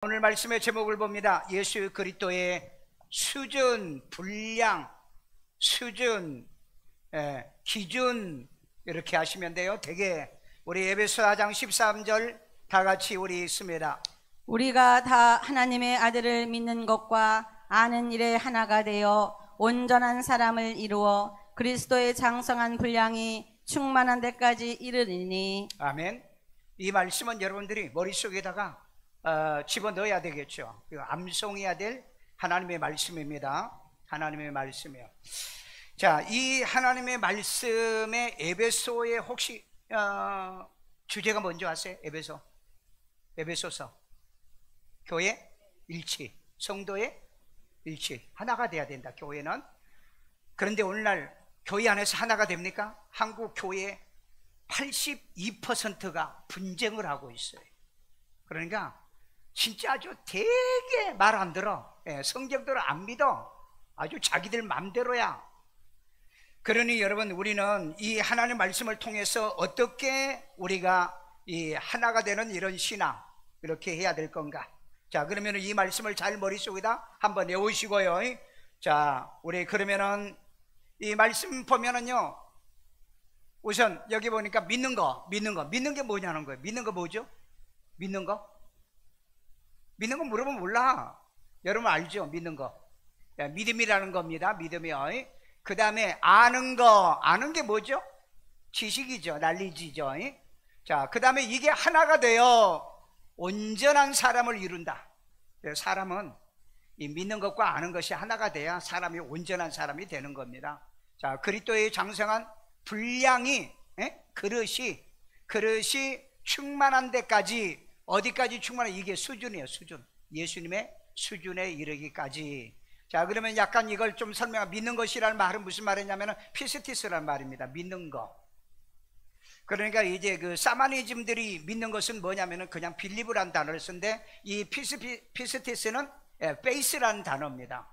오늘 말씀의 제목을 봅니다. 예수 그리스도의 수준, 분량, 수준, 기준 이렇게 하시면 돼요. 되게 우리 에베소 4장 13절 다 같이 우리 읽습니다. 우리가 다 하나님의 아들을 믿는 것과 아는 일에 하나가 되어 온전한 사람을 이루어 그리스도의 장성한 분량이 충만한 데까지 이르리니. 아멘. 이 말씀은 여러분들이 머릿속에다가 집어넣어야 되겠죠. 암송해야 될 하나님의 말씀입니다. 하나님의 말씀이요. 자, 이 하나님의 말씀의 에베소에 혹시 주제가 뭔지 아세요? 에베소서 교회 일치, 성도의 일치, 하나가 돼야 된다. 교회는. 그런데 오늘날 교회 안에서 하나가 됩니까? 한국 교회 82%가 분쟁을 하고 있어요. 그러니까 진짜 아주 되게 말 안 들어. 성경대로 안 믿어. 아주 자기들 맘대로야. 그러니 여러분, 우리는 이 하나님의 말씀을 통해서 어떻게 우리가 이 하나가 되는 이런 신앙 이렇게 해야 될 건가? 자, 그러면 이 말씀을 잘 머릿속에다 한번 외우시고요. 자, 우리 그러면은 이 말씀 보면은요, 우선 여기 보니까 믿는 게 뭐냐는 거예요. 믿는 거 뭐죠? 믿는 거 물어보면 몰라. 여러분 알죠? 믿는 거. 믿음이라는 겁니다. 믿음이요. 그 다음에 아는 게 뭐죠? 지식이죠. 난리지죠. 자, 그 다음에 이게 하나가 되어 온전한 사람을 이룬다. 사람은 이 믿는 것과 아는 것이 하나가 돼야 사람이 온전한 사람이 되는 겁니다. 자, 그리스도의 장성한 분량이, 그릇이 충만한 데까지, 어디까지 충만해? 이게 수준이에요. 수준. 예수님의 수준에 이르기까지. 자, 그러면 약간 이걸 좀 믿는 것이라는 말은 무슨 말이냐면 피스티스라는 말입니다. 믿는 거. 그러니까 이제 그 사마니즘들이 믿는 것은 뭐냐면은 그냥 빌리브라는 단어를 쓰는데, 이 피스티스는 페이스라는 단어입니다.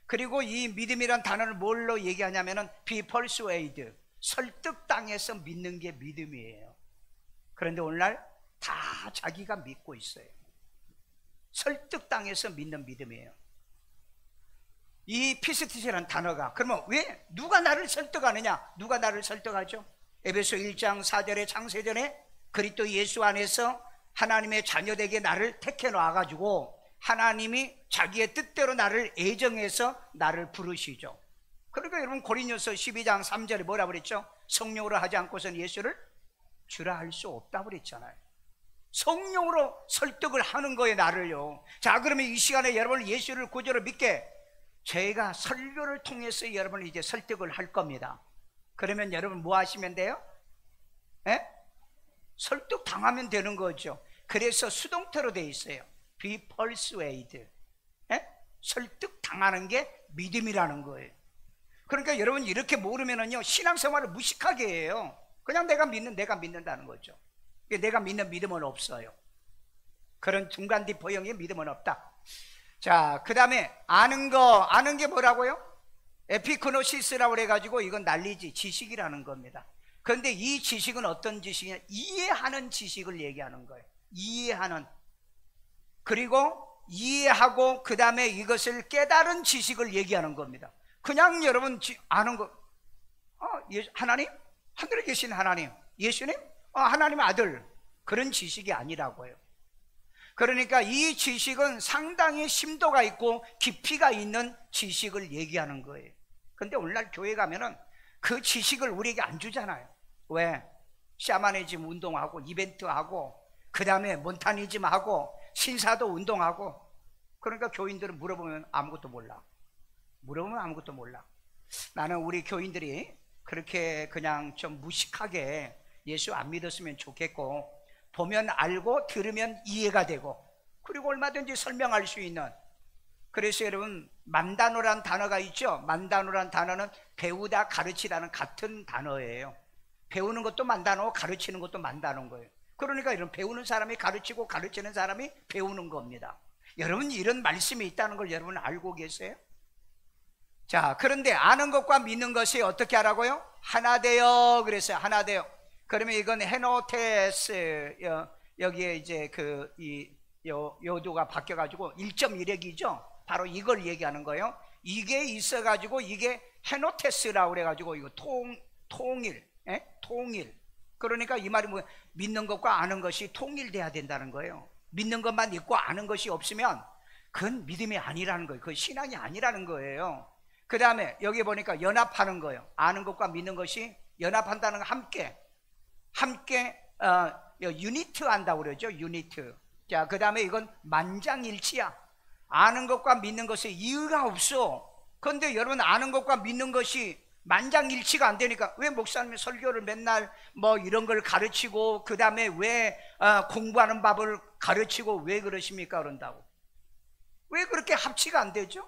그리고 이 믿음이라는 단어를 뭘로 얘기하냐면은 be persuaded, 설득당해서 믿는 게 믿음이에요. 그런데 오늘날 다 자기가 믿고 있어요. 설득당해서 믿는 믿음이에요. 이 피스티스라는 단어가, 그러면 왜 누가 나를 설득하느냐? 누가 나를 설득하죠? 에베소 1장 4절에 창세전에 그리스도 예수 안에서 하나님의 자녀되게 나를 택해 놔가지고 하나님이 자기의 뜻대로 나를 애정해서 나를 부르시죠. 그러니까 여러분 고린도서 12장 3절에 뭐라 그랬죠? 성령으로 하지 않고서는 예수를 주라 할 수 없다고 그랬잖아요. 성령으로 설득을 하는 거예요, 나를요. 자, 그러면 이 시간에 여러분 예수를 구주로 믿게, 제가 설교를 통해서 여러분을 이제 설득을 할 겁니다. 그러면 여러분 뭐 하시면 돼요? 설득 당하면 되는 거죠. 그래서 수동태로 돼 있어요. be persuaded. 설득 당하는 게 믿음이라는 거예요. 그러니까 여러분 이렇게 모르면은요, 신앙생활을 무식하게 해요. 그냥 내가 믿는다는 거죠. 내가 믿는 믿음은 없어요. 그런 중간디포형의 믿음은 없다. 자, 그 다음에 아는 게 뭐라고요? 에피크노시스라고 그래가지고 이건 난리지, 지식이라는 겁니다. 그런데 이 지식은 어떤 지식이냐? 이해하는 지식을 얘기하는 거예요. 이해하는. 그리고 이해하고 그 다음에 이것을 깨달은 지식을 얘기하는 겁니다. 그냥 여러분 아는 거, 하나님? 하늘에 계신 하나님, 예수님? 하나님의 아들, 그런 지식이 아니라고요. 그러니까 이 지식은 상당히 심도가 있고 깊이가 있는 지식을 얘기하는 거예요. 근데 오늘날 교회 가면은 그 지식을 우리에게 안 주잖아요. 왜? 샤머니즘 운동하고 이벤트하고 그 다음에 몬타니즘 하고 신사도 운동하고. 그러니까 교인들은 물어보면 아무것도 몰라. 나는 우리 교인들이 그렇게 그냥 좀 무식하게 예수 안 믿었으면 좋겠고, 보면 알고 들으면 이해가 되고, 그리고 얼마든지 설명할 수 있는. 그래서 여러분 만다노란 단어가 있죠. 만다노란 단어는 배우다, 가르치다는 같은 단어예요. 배우는 것도 만다노, 가르치는 것도 만다노인 거예요. 그러니까 이런 배우는 사람이 가르치고 가르치는 사람이 배우는 겁니다. 여러분 이런 말씀이 있다는 걸 여러분 알고 계세요? 자, 그런데 아는 것과 믿는 것이 어떻게 하라고요? 하나 되어 그랬어요. 하나 되어. 그러면 이건 헤노테스, 여기에 이제 요도가 바뀌어가지고 1.1핵이죠. 바로 이걸 얘기하는 거예요. 이게 있어가지고 이게 헤노테스라고 그래가지고 이거 통일, 통일. 그러니까 이 말이 뭐 믿는 것과 아는 것이 통일돼야 된다는 거예요. 믿는 것만 있고 아는 것이 없으면 그건 믿음이 아니라는 거예요. 그건 신앙이 아니라는 거예요. 그 다음에 여기 보니까 연합하는 거예요. 아는 것과 믿는 것이 연합한다는 거, 함께 유니트 한다고 그러죠. 유니트. 자, 그 다음에 이건 만장일치야. 아는 것과 믿는 것에 이유가 없어. 그런데 여러분, 아는 것과 믿는 것이 만장일치가 안 되니까 왜 목사님이 설교를 맨날 뭐 이런 걸 가르치고 그 다음에 왜 공부하는 법을 가르치고 왜 그러십니까? 그런다고. 왜 그렇게 합치가 안 되죠?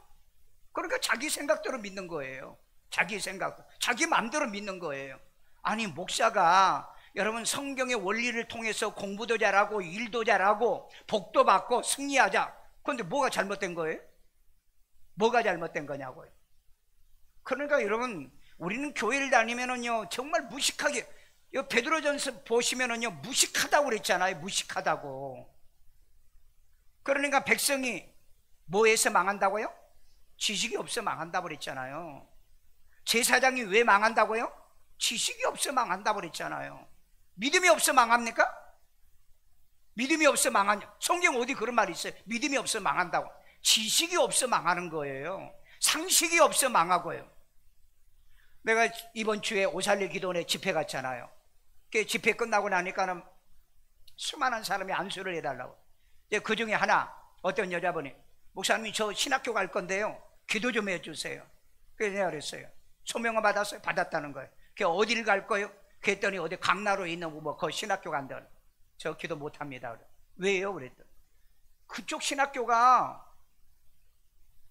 그러니까 자기 생각대로 믿는 거예요. 자기 생각, 자기 마음대로 믿는 거예요. 아니, 목사가 여러분 성경의 원리를 통해서 공부도 잘하고 일도 잘하고 복도 받고 승리하자. 그런데 뭐가 잘못된 거예요? 뭐가 잘못된 거냐고요. 그러니까 여러분, 우리는 교회를 다니면은요 정말 무식하게, 베드로전서 보시면은요 무식하다고 그랬잖아요. 무식하다고. 그러니까 백성이 뭐에서 망한다고요? 지식이 없어 망한다고 그랬잖아요. 제사장이 왜 망한다고요? 지식이 없어 망한다고 그랬잖아요. 믿음이 없어 망합니까? 믿음이 없어 망하냐? 성경 어디 그런 말이 있어요? 믿음이 없어 망한다고. 지식이 없어 망하는 거예요. 상식이 없어 망하고요. 내가 이번 주에 오살리 기도원에 집회 갔잖아요. 그 집회 끝나고 나니까는 수많은 사람이 안수를 해달라고. 그 중에 하나, 어떤 여자분이, 목사님 저 신학교 갈 건데요 기도 좀 해주세요. 그래서 내가 그랬어요. 소명을 받았어요? 받았다는 거예요. 그 어디를 갈 거예요? 그랬더니 어디 강나루에 있는 뭐 그 신학교 간다. 저 기도 못합니다. 왜요? 그랬더니 그쪽 신학교가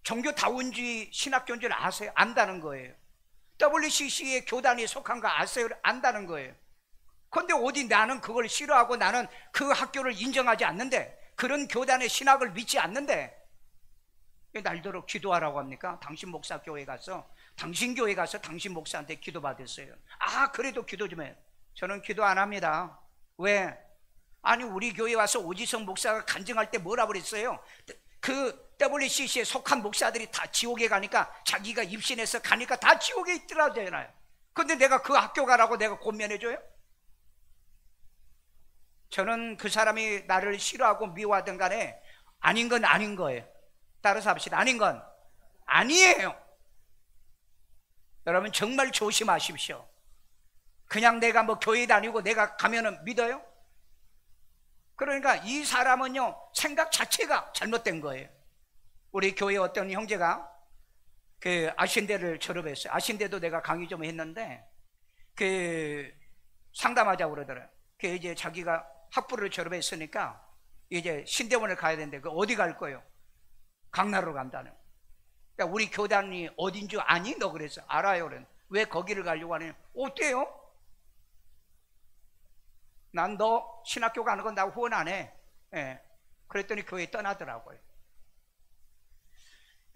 종교다운주의 신학교인 줄 아세요? 안다는 거예요. WCC의 교단이 속한 거 아세요? 안다는 거예요. 그런데 어디 나는 그걸 싫어하고 나는 그 학교를 인정하지 않는데, 그런 교단의 신학을 믿지 않는데 왜 날도록 기도하라고 합니까? 당신 목사 교회 가서, 당신 교회 가서 당신 목사한테 기도 받았어요. 아, 그래도 기도 좀 해요. 저는 기도 안 합니다. 왜? 아니, 우리 교회 와서 오지성 목사가 간증할 때 뭐라 그랬어요? 그 WCC에 속한 목사들이 다 지옥에 가니까, 자기가 입신해서 가니까 다 지옥에 있더라잖아요. 그런데 내가 그 학교 가라고 내가 권면해줘요? 저는 그 사람이 나를 싫어하고 미워하든 간에 아닌 건 아닌 거예요. 따라서 합시다. 아닌 건 아니에요. 여러분 정말 조심하십시오. 그냥 내가 뭐 교회 다니고 내가 가면은 믿어요? 그러니까 이 사람은요 생각 자체가 잘못된 거예요. 우리 교회 어떤 형제가 그 아신대를 졸업했어요. 아신대도 내가 강의 좀 했는데 그 상담하자고 그러더라고요. 그 이제 자기가 학부를 졸업했으니까 이제 신대원을 가야 되는데 그 어디 갈 거예요? 강나루로 간다는. 그러니까 우리 교단이 어딘 줄 아니? 너 그래서 알아요. 그래. 왜 거기를 가려고 하냐? 어때요? 난 너 신학교 가는 건 나 후원 안 해. 예. 그랬더니 교회 떠나더라고요.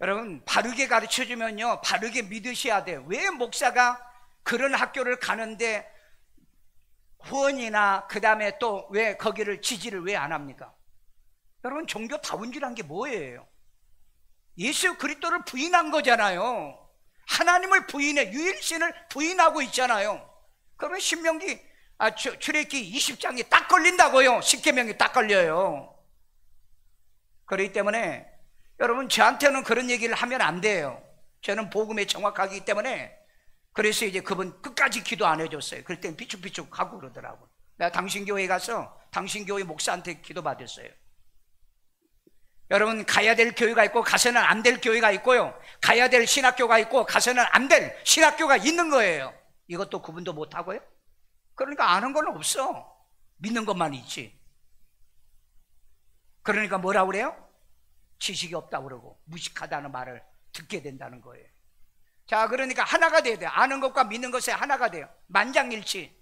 여러분 바르게 가르쳐주면요 바르게 믿으셔야 돼요. 왜 목사가 그런 학교를 가는데 후원이나 그 다음에 또 왜 거기를 지지를 왜 안 합니까? 여러분 종교 다운주란 게 뭐예요? 예수 그리스도를 부인한 거잖아요. 하나님을 부인해, 유일신을 부인하고 있잖아요. 그러면 신명기 출애굽기 20장이 딱 걸린다고요. 십계명이 딱 걸려요. 그렇기 때문에 여러분 저한테는 그런 얘기를 하면 안 돼요. 저는 복음에 정확하기 때문에. 그래서 이제 그분 끝까지 기도 안 해줬어요. 그럴 땐 비축비축 가고 그러더라고요. 내가 당신 교회 가서 당신 교회 목사한테 기도 받았어요. 여러분 가야 될 교회가 있고 가서는 안 될 교회가 있고요, 가야 될 신학교가 있고 가서는 안 될 신학교가 있는 거예요. 이것도 구분도 못하고요. 그러니까 아는 건 없어. 믿는 것만 있지. 그러니까 뭐라고 그래요? 지식이 없다고 그러고 무식하다는 말을 듣게 된다는 거예요. 자, 그러니까 하나가 돼야 돼요. 아는 것과 믿는 것에 하나가 돼요. 만장일치.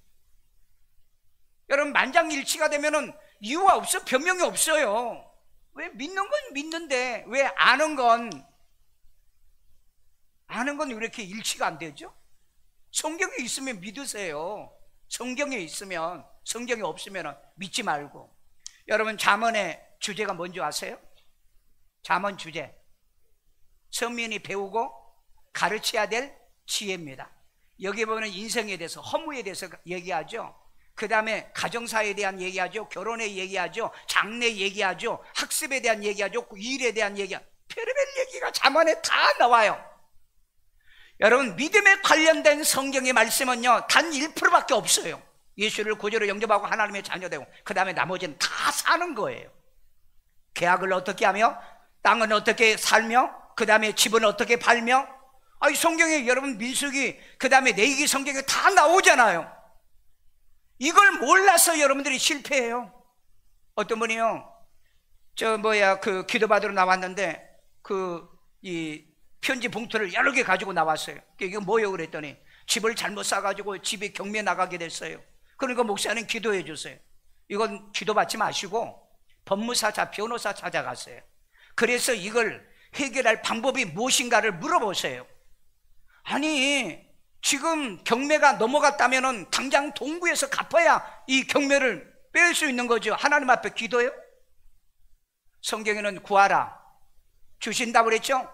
여러분 만장일치가 되면은 이유가 없어, 변명이 없어요. 왜? 믿는 건 믿는데 왜 아는 건 왜 이렇게 일치가 안 되죠? 성경에 있으면 믿으세요. 성경에 있으면. 성경이 없으면 믿지 말고. 여러분 잠언에 주제가 뭔지 아세요? 잠언 주제. 선민이 배우고 가르쳐야 될 지혜입니다. 여기 보면 인생에 대해서, 허무에 대해서 얘기하죠. 그 다음에 가정사에 대한 얘기하죠. 결혼에 얘기하죠. 장래 얘기하죠. 학습에 대한 얘기하죠. 일에 대한 얘기, 별의별 얘기가 잠언에 다 나와요. 여러분, 믿음에 관련된 성경의 말씀은요, 단 1%밖에 없어요. 예수를 구주로 영접하고 하나님의 자녀되고, 그 다음에 나머지는 다 사는 거예요. 계약을 어떻게 하며, 땅은 어떻게 살며, 그 다음에 집은 어떻게 팔며. 아니, 성경에 여러분 민수기, 그 다음에 레위기 성경에 다 나오잖아요. 이걸 몰라서 여러분들이 실패해요. 어떤 분이요, 그 기도받으러 나왔는데 이 편지 봉투를 여러 개 가지고 나왔어요. 이게 뭐예요? 그랬더니 집을 잘못 사가지고 집이 경매 나가게 됐어요. 그러니까 목사님 기도해 주세요. 이건 기도받지 마시고 법무사자, 변호사 찾아갔어요. 그래서 이걸 해결할 방법이 무엇인가를 물어보세요. 아니, 지금 경매가 넘어갔다면 당장 동부에서 갚아야 이 경매를 뺄 수 있는 거죠. 하나님 앞에 기도해요? 성경에는 구하라, 주신다고 그랬죠?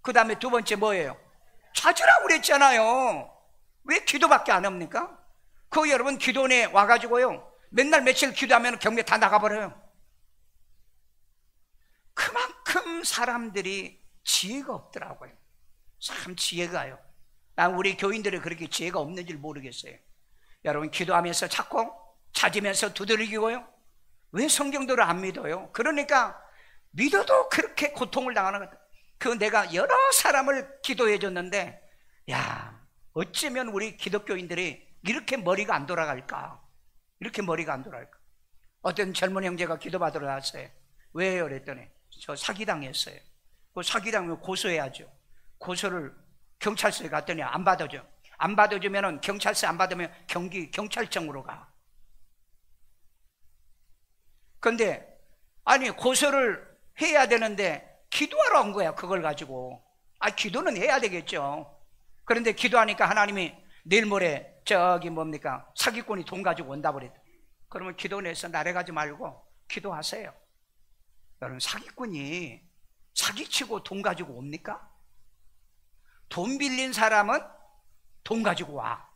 그 다음에 두 번째 뭐예요? 찾으라고 그랬잖아요. 왜 기도밖에 안 합니까? 여러분 기도원에 와가지고요, 맨날 며칠 기도하면 경매 다 나가버려요. 그만큼 사람들이 지혜가 없더라고요. 참 지혜가요. 난 우리 교인들이 그렇게 지혜가 없는지 모르겠어요. 여러분 기도하면서 찾고 찾으면서 두드리고요, 왜 성경도를 안 믿어요? 그러니까 믿어도 그렇게 고통을 당하는 것. 내가 여러 사람을 기도해 줬는데, 야, 어쩌면 우리 기독교인들이 이렇게 머리가 안 돌아갈까? 이렇게 머리가 안 돌아갈까? 어떤 젊은 형제가 기도받으러 나왔어요. 왜요? 그랬더니 저 사기당했어요. 사기당하면 고소해야죠. 고소를 경찰서에 갔더니 안 받아줘. 안 받아주면, 경찰서 안 받으면 경찰청으로 가. 근데 아니, 고소를 해야 되는데 기도하러 온 거야, 그걸 가지고. 기도는 해야 되겠죠. 그런데 기도하니까 하나님이 내일 모레 사기꾼이 돈 가지고 온다고 그랬다. 그러면 기도원에서 나래가지 말고 기도하세요. 여러분, 사기꾼이 사기치고 돈 가지고 옵니까? 돈 빌린 사람은 돈 가지고 와.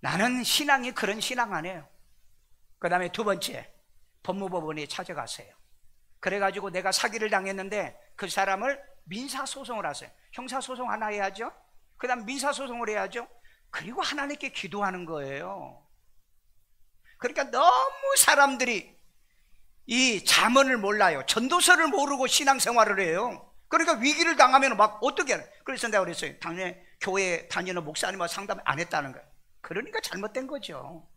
나는 신앙이 그런 신앙 아니에요. 그 다음에 두 번째, 법무법원에 찾아가세요. 그래가지고 내가 사기를 당했는데 그 사람을 민사소송을 하세요. 형사소송 하나 해야죠. 그 다음 민사소송을 해야죠. 그리고 하나님께 기도하는 거예요. 그러니까 너무 사람들이 이 잠언을 몰라요. 전도서를 모르고 신앙생활을 해요. 그러니까 위기를 당하면 막 어떻게 하나. 그래서 내가 그랬어요. 당연히 교회 다니는 목사님과 상담 안 했다는 거예요. 그러니까 잘못된 거죠.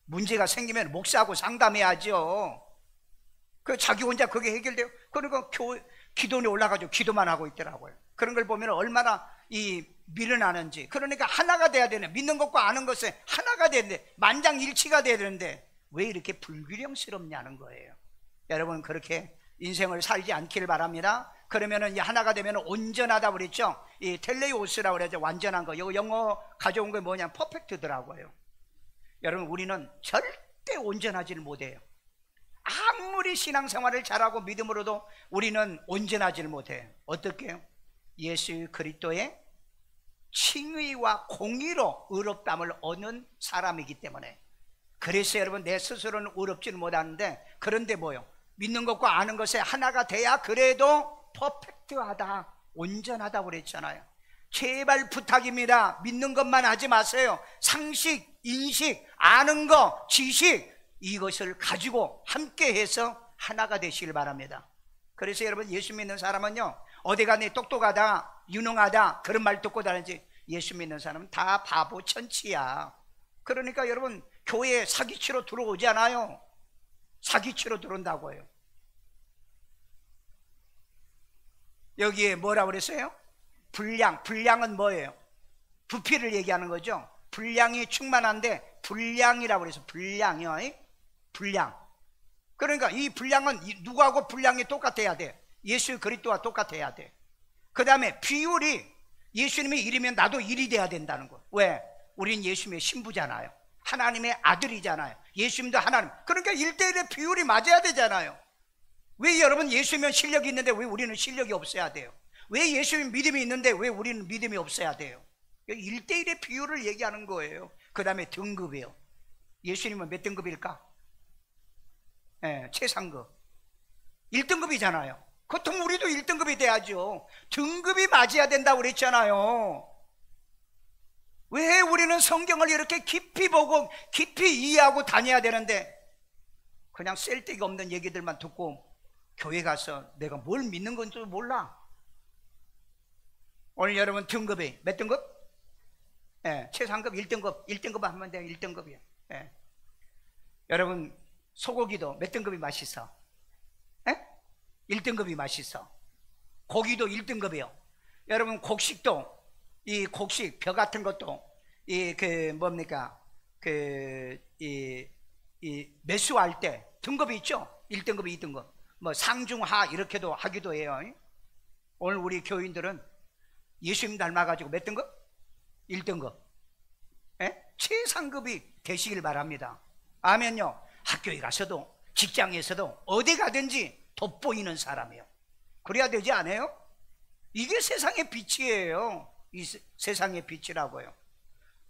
문제가 생기면 목사하고 상담해야죠. 자기 혼자 그게 해결돼요. 그러니까 기도원에 올라가지고 기도만 하고 있더라고요. 그런 걸 보면 얼마나 미련하는지. 그러니까 하나가 돼야 되네. 믿는 것과 아는 것에 하나가 돼야 되는데, 만장일치가 돼야 되는데 왜 이렇게 불균형스럽냐는 거예요. 여러분, 그렇게 인생을 살지 않기를 바랍니다. 그러면은 하나가 되면 온전하다 그랬죠. 이 텔레오스라고 그러죠. 완전한 거. 이거 영어 가져온 게 뭐냐, 퍼펙트더라고요. 여러분, 우리는 절대 온전하지를 못해요. 아무리 신앙생활을 잘하고 믿음으로도 우리는 온전하지를 못해요. 어떻게 해요? 예수 그리스도의 칭의와 공의로 의롭다함을 얻는 사람이기 때문에. 그래서 여러분, 내 스스로는 의롭지는 못하는데, 그런데 뭐요? 믿는 것과 아는 것에 하나가 돼야 그래도 퍼펙트하다, 온전하다 그랬잖아요. 제발 부탁입니다. 믿는 것만 하지 마세요. 상식, 인식, 아는 거, 지식, 이것을 가지고 함께 해서 하나가 되시길 바랍니다. 그래서 여러분, 예수 믿는 사람은요, 어디 가니 똑똑하다, 유능하다 그런 말 듣고 다니지, 예수 믿는 사람은 다 바보 천치야. 그러니까 여러분, 교회에 사기치러 들어오잖아요. 사기치러 들어온다고요. 여기에 뭐라고 그랬어요? 불량은 뭐예요? 부피를 얘기하는 거죠. 불량이 충만한데 불량이라고 그래서 불량이요. 불량. 그러니까 이 불량은 누구하고 불량이 똑같아야 돼? 예수 그리스도와 똑같아야 돼. 그 다음에 비율이 예수님이 1이면 나도 1이 돼야 된다는 거. 왜? 우린 예수님의 신부잖아요. 하나님의 아들이잖아요. 예수님도 하나님. 그러니까 1대1의 비율이 맞아야 되잖아요. 왜 여러분 예수면 실력이 있는데 왜 우리는 실력이 없어야 돼요? 왜 예수님 믿음이 있는데 왜 우리는 믿음이 없어야 돼요? 1대1의 비율을 얘기하는 거예요. 그 다음에 등급이에요. 예수님은 몇 등급일까? 최상급 1등급이잖아요. 그렇다면 우리도 1등급이 돼야죠. 등급이 맞아야 된다고 그랬잖아요. 왜 우리는 성경을 이렇게 깊이 보고 깊이 이해하고 다녀야 되는데 그냥 쓸데기 없는 얘기들만 듣고 교회 가서 내가 뭘 믿는 건지 몰라. 오늘 여러분 등급이 몇 등급? 최상급 1등급 1등급 하면 돼요. 1등급이에요. 여러분 소고기도 몇 등급이 맛있어? 1등급이 맛있어. 고기도 1등급이에요. 여러분 곡식도 이 곡식 벼 같은 것도 이 뭡니까 매수할 때 등급이 있죠. 1등급 2등급 뭐 상중하 이렇게도 하기도 해요. 오늘 우리 교인들은 예수님 닮아가지고 몇 등급? 1등급 최상급이 되시길 바랍니다. 아멘요. 학교에 가서도 직장에서도 어디 가든지 돋보이는 사람이에요. 그래야 되지 않아요? 이게 세상의 빛이에요. 이 세상의 빛이라고요.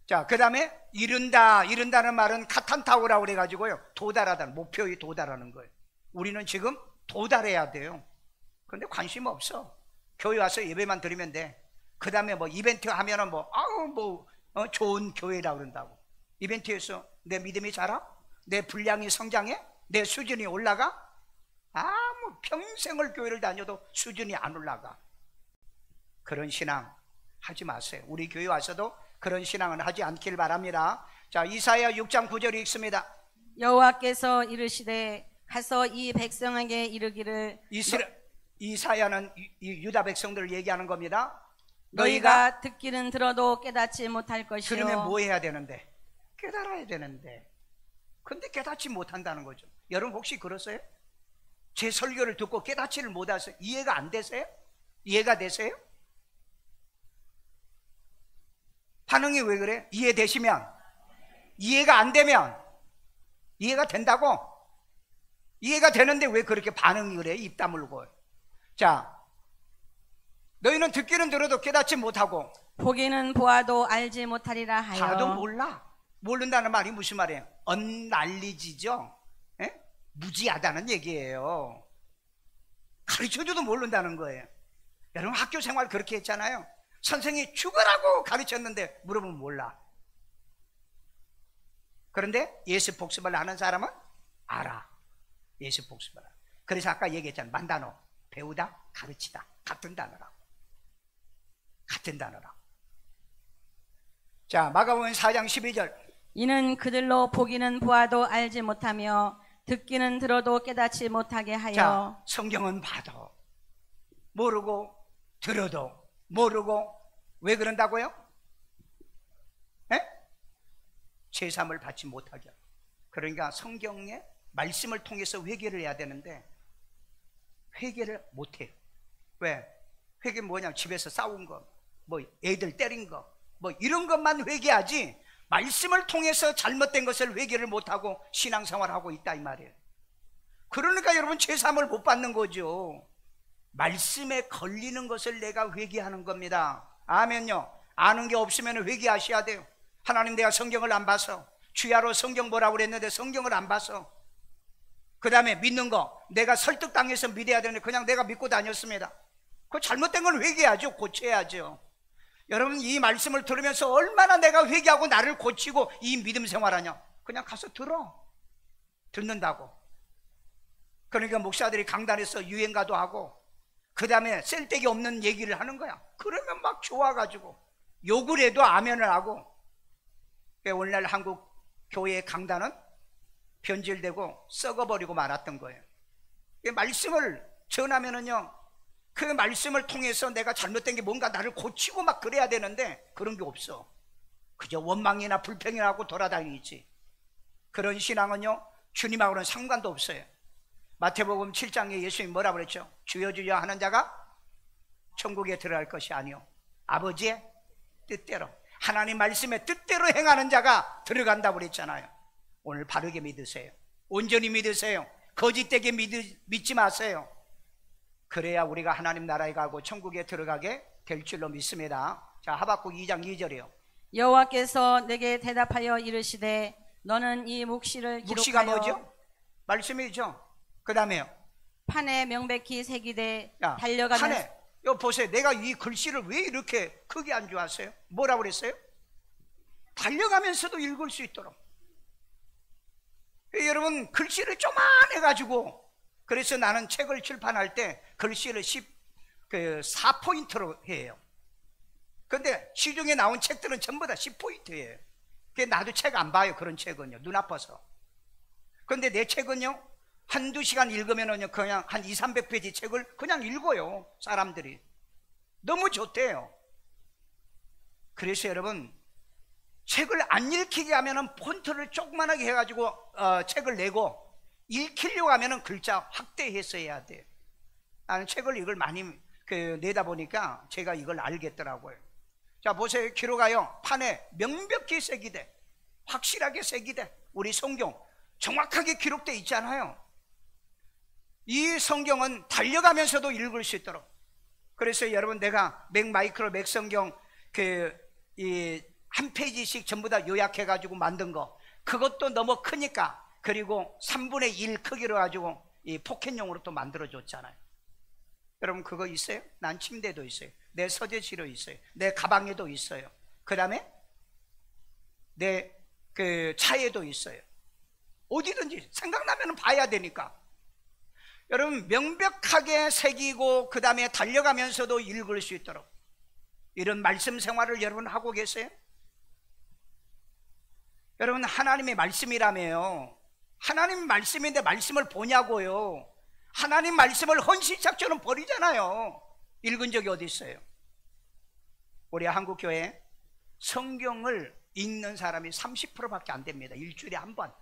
자, 그 다음에 이른다는 말은 카탄타오라고 그래가지고요, 도달하다는, 목표에 도달하는 거예요. 우리는 지금 도달해야 돼요. 그런데 관심 없어. 교회 와서 예배만 드리면 돼. 그 다음에 뭐 이벤트 하면은 좋은 교회라고 그런다고. 이벤트에서 내 믿음이 자라? 내 분량이 성장해? 내 수준이 올라가? 평생을 교회를 다녀도 수준이 안 올라가. 그런 신앙 하지 마세요. 우리 교회 와서도 그런 신앙은 하지 않길 바랍니다. 자, 이사야 6장 9절 읽습니다. 여호와께서 이르시되 가서 이 백성에게 이르기를. 이사야는 유다 백성들을 얘기하는 겁니다. 너희가 듣기는 들어도 깨닫지 못할 것이요. 그러면 뭐 해야 되는데? 깨달아야 되는데. 근데 깨닫지 못한다는 거죠. 여러분 혹시 그러세요? 제 설교를 듣고 깨닫지를 못하세요? 이해가 안 되세요? 이해가 되세요? 반응이 왜 그래? 이해되시면? 이해가 안 되면? 이해가 된다고? 이해가 되는데 왜 그렇게 반응이 그래? 입 다물고. 자, 너희는 듣기는 들어도 깨닫지 못하고 보기는 보아도 알지 못하리라 하여. 봐도 몰라. 모른다는 말이 무슨 말이에요? 언날리지죠. 무지하다는 얘기예요. 가르쳐줘도 모른다는 거예요. 여러분 학교 생활 그렇게 했잖아요. 선생님이 죽으라고 가르쳤는데 물어보면 몰라. 그런데 예수 복습을 아는 사람은 알아. 예수 복습을 알아. 그래서 아까 얘기했잖아요. 만단어, 배우다, 가르치다. 같은 단어라고. 같은 단어라고. 자, 마가복음 4장 12절. 이는 그들로 보기는 보아도 알지 못하며 듣기는 들어도 깨닫지 못하게 하여. 자, 성경은 봐도 모르고 들어도 모르고 왜 그런다고요? 제3을 받지 못하게. 그러니까 성경의 말씀을 통해서 회개를 해야 되는데 회개를 못해요. 왜? 회개는 뭐냐면 집에서 싸운 거, 뭐 애들 때린 거, 뭐 이런 것만 회개하지 말씀을 통해서 잘못된 것을 회개를 못하고 신앙생활하고 있다 이 말이에요. 그러니까 여러분 제3을 못 받는 거죠. 말씀에 걸리는 것을 내가 회개하는 겁니다. 아멘요. 아는 게 없으면 회개하셔야 돼요. 하나님, 내가 성경을 안 봐서, 주야로 성경 보라고 그랬는데 성경을 안 봐서, 그 다음에 믿는 거 내가 설득당해서 믿어야 되는데 그냥 내가 믿고 다녔습니다. 그 잘못된 걸 회개하죠. 고쳐야죠. 여러분 이 말씀을 들으면서 얼마나 내가 회개하고 나를 고치고 이 믿음 생활하냐. 그냥 가서 들어. 듣는다고. 그러니까 목사들이 강단에서 유행가도 하고 그 다음에 쓸데기 없는 얘기를 하는 거야. 그러면 막 좋아가지고 욕을 해도 아멘을 하고. 오늘날 한국 교회의 강단은 변질되고 썩어버리고 말았던 거예요. 말씀을 전하면은요, 그 말씀을 통해서 내가 잘못된 게 뭔가 나를 고치고 막 그래야 되는데 그런 게 없어. 그저 원망이나 불평이나 하고 돌아다니지. 그런 신앙은요 주님하고는 상관도 없어요. 마태복음 7장에 예수님이 뭐라 그랬죠? 주여 주여 하는 자가 천국에 들어갈 것이 아니요 아버지의 뜻대로. 하나님 말씀의 뜻대로 행하는 자가 들어간다고 그랬잖아요. 오늘 바르게 믿으세요. 온전히 믿으세요. 거짓되게 믿지 마세요. 그래야 우리가 하나님 나라에 가고 천국에 들어가게 될 줄로 믿습니다. 자, 하박국 2장 2절이요. 여호와께서 내게 대답하여 이르시되 너는 이 묵시를 묵시가 기록하여 뭐죠? 말씀이죠. 그 다음에요. 판에 명백히 새기되 야, 달려가면 판에 요 보세요. 내가 이 글씨를 왜 이렇게 크게 안 좋아하세요? 뭐라고 그랬어요? 달려가면서도 읽을 수 있도록. 여러분, 글씨를 쪼만해 가지고, 그래서 나는 책을 출판할 때 글씨를 4포인트로 해요. 근데 시중에 나온 책들은 전부 다 10포인트예요. 나도 책 안 봐요. 그런 책은요, 눈 아파서. 근데 내 책은요, 한두 시간 읽으면은요, 그냥 한 200~300페이지 책을 그냥 읽어요. 사람들이 너무 좋대요. 그래서 여러분, 책을 안 읽히게 하면은 폰트를 조그만하게 해가지고 책을 내고, 읽히려고 하면은 글자 확대해서 해야 돼요. 나는 책을 이걸 많이 내다 보니까 제가 이걸 알겠더라고요. 자, 보세요. 기록하여 판에 명백히 새기되, 확실하게 새기되. 우리 성경 정확하게 기록되어 있잖아요. 이 성경은 달려가면서도 읽을 수 있도록. 그래서 여러분, 내가 맥마이크로 맥성경 한 페이지씩 전부 다 요약해 가지고 만든 거, 그것도 너무 크니까, 그리고 3분의 1 크기로 가지고 이 포켓용으로 또 만들어 줬잖아요. 여러분, 그거 있어요? 난 침대도 있어요. 내 서재실에 있어요. 내 가방에도 있어요. 그 다음에 내 차에도 있어요. 어디든지 생각나면 봐야 되니까. 여러분, 명백하게 새기고 그 다음에 달려가면서도 읽을 수 있도록 이런 말씀 생활을 여러분 하고 계세요? 여러분, 하나님의 말씀이라며요. 하나님 말씀인데 말씀을 보냐고요. 하나님 말씀을 헌신작처럼 버리잖아요. 읽은 적이 어디 있어요? 우리 한국교회 성경을 읽는 사람이 30%밖에 안 됩니다. 일주일에 한 번.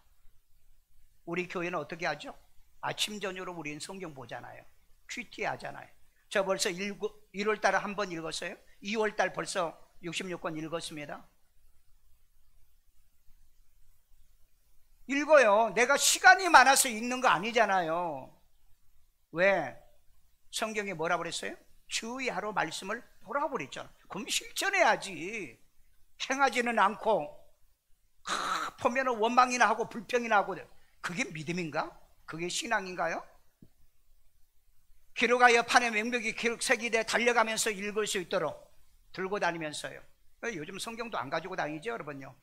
우리 교회는 어떻게 하죠? 아침 저녁으로 우리는 성경 보잖아요. 큐티 하잖아요. 저 벌써 1월 달에 한 번 읽었어요. 2월 달 벌써 66권 읽었습니다. 읽어요. 내가 시간이 많아서 읽는 거 아니잖아요. 왜? 성경에 뭐라고 그랬어요? 주의하러 말씀을 보라고 그랬잖아. 그럼 실천해야지. 행하지는 않고 보면 원망이나 하고 불평이나 하고. 그게 믿음인가? 그게 신앙인가요? 기록하여 판에 명백히 새기되 달려가면서 읽을 수 있도록 들고 다니면서요. 요즘 성경도 안 가지고 다니죠, 여러분요.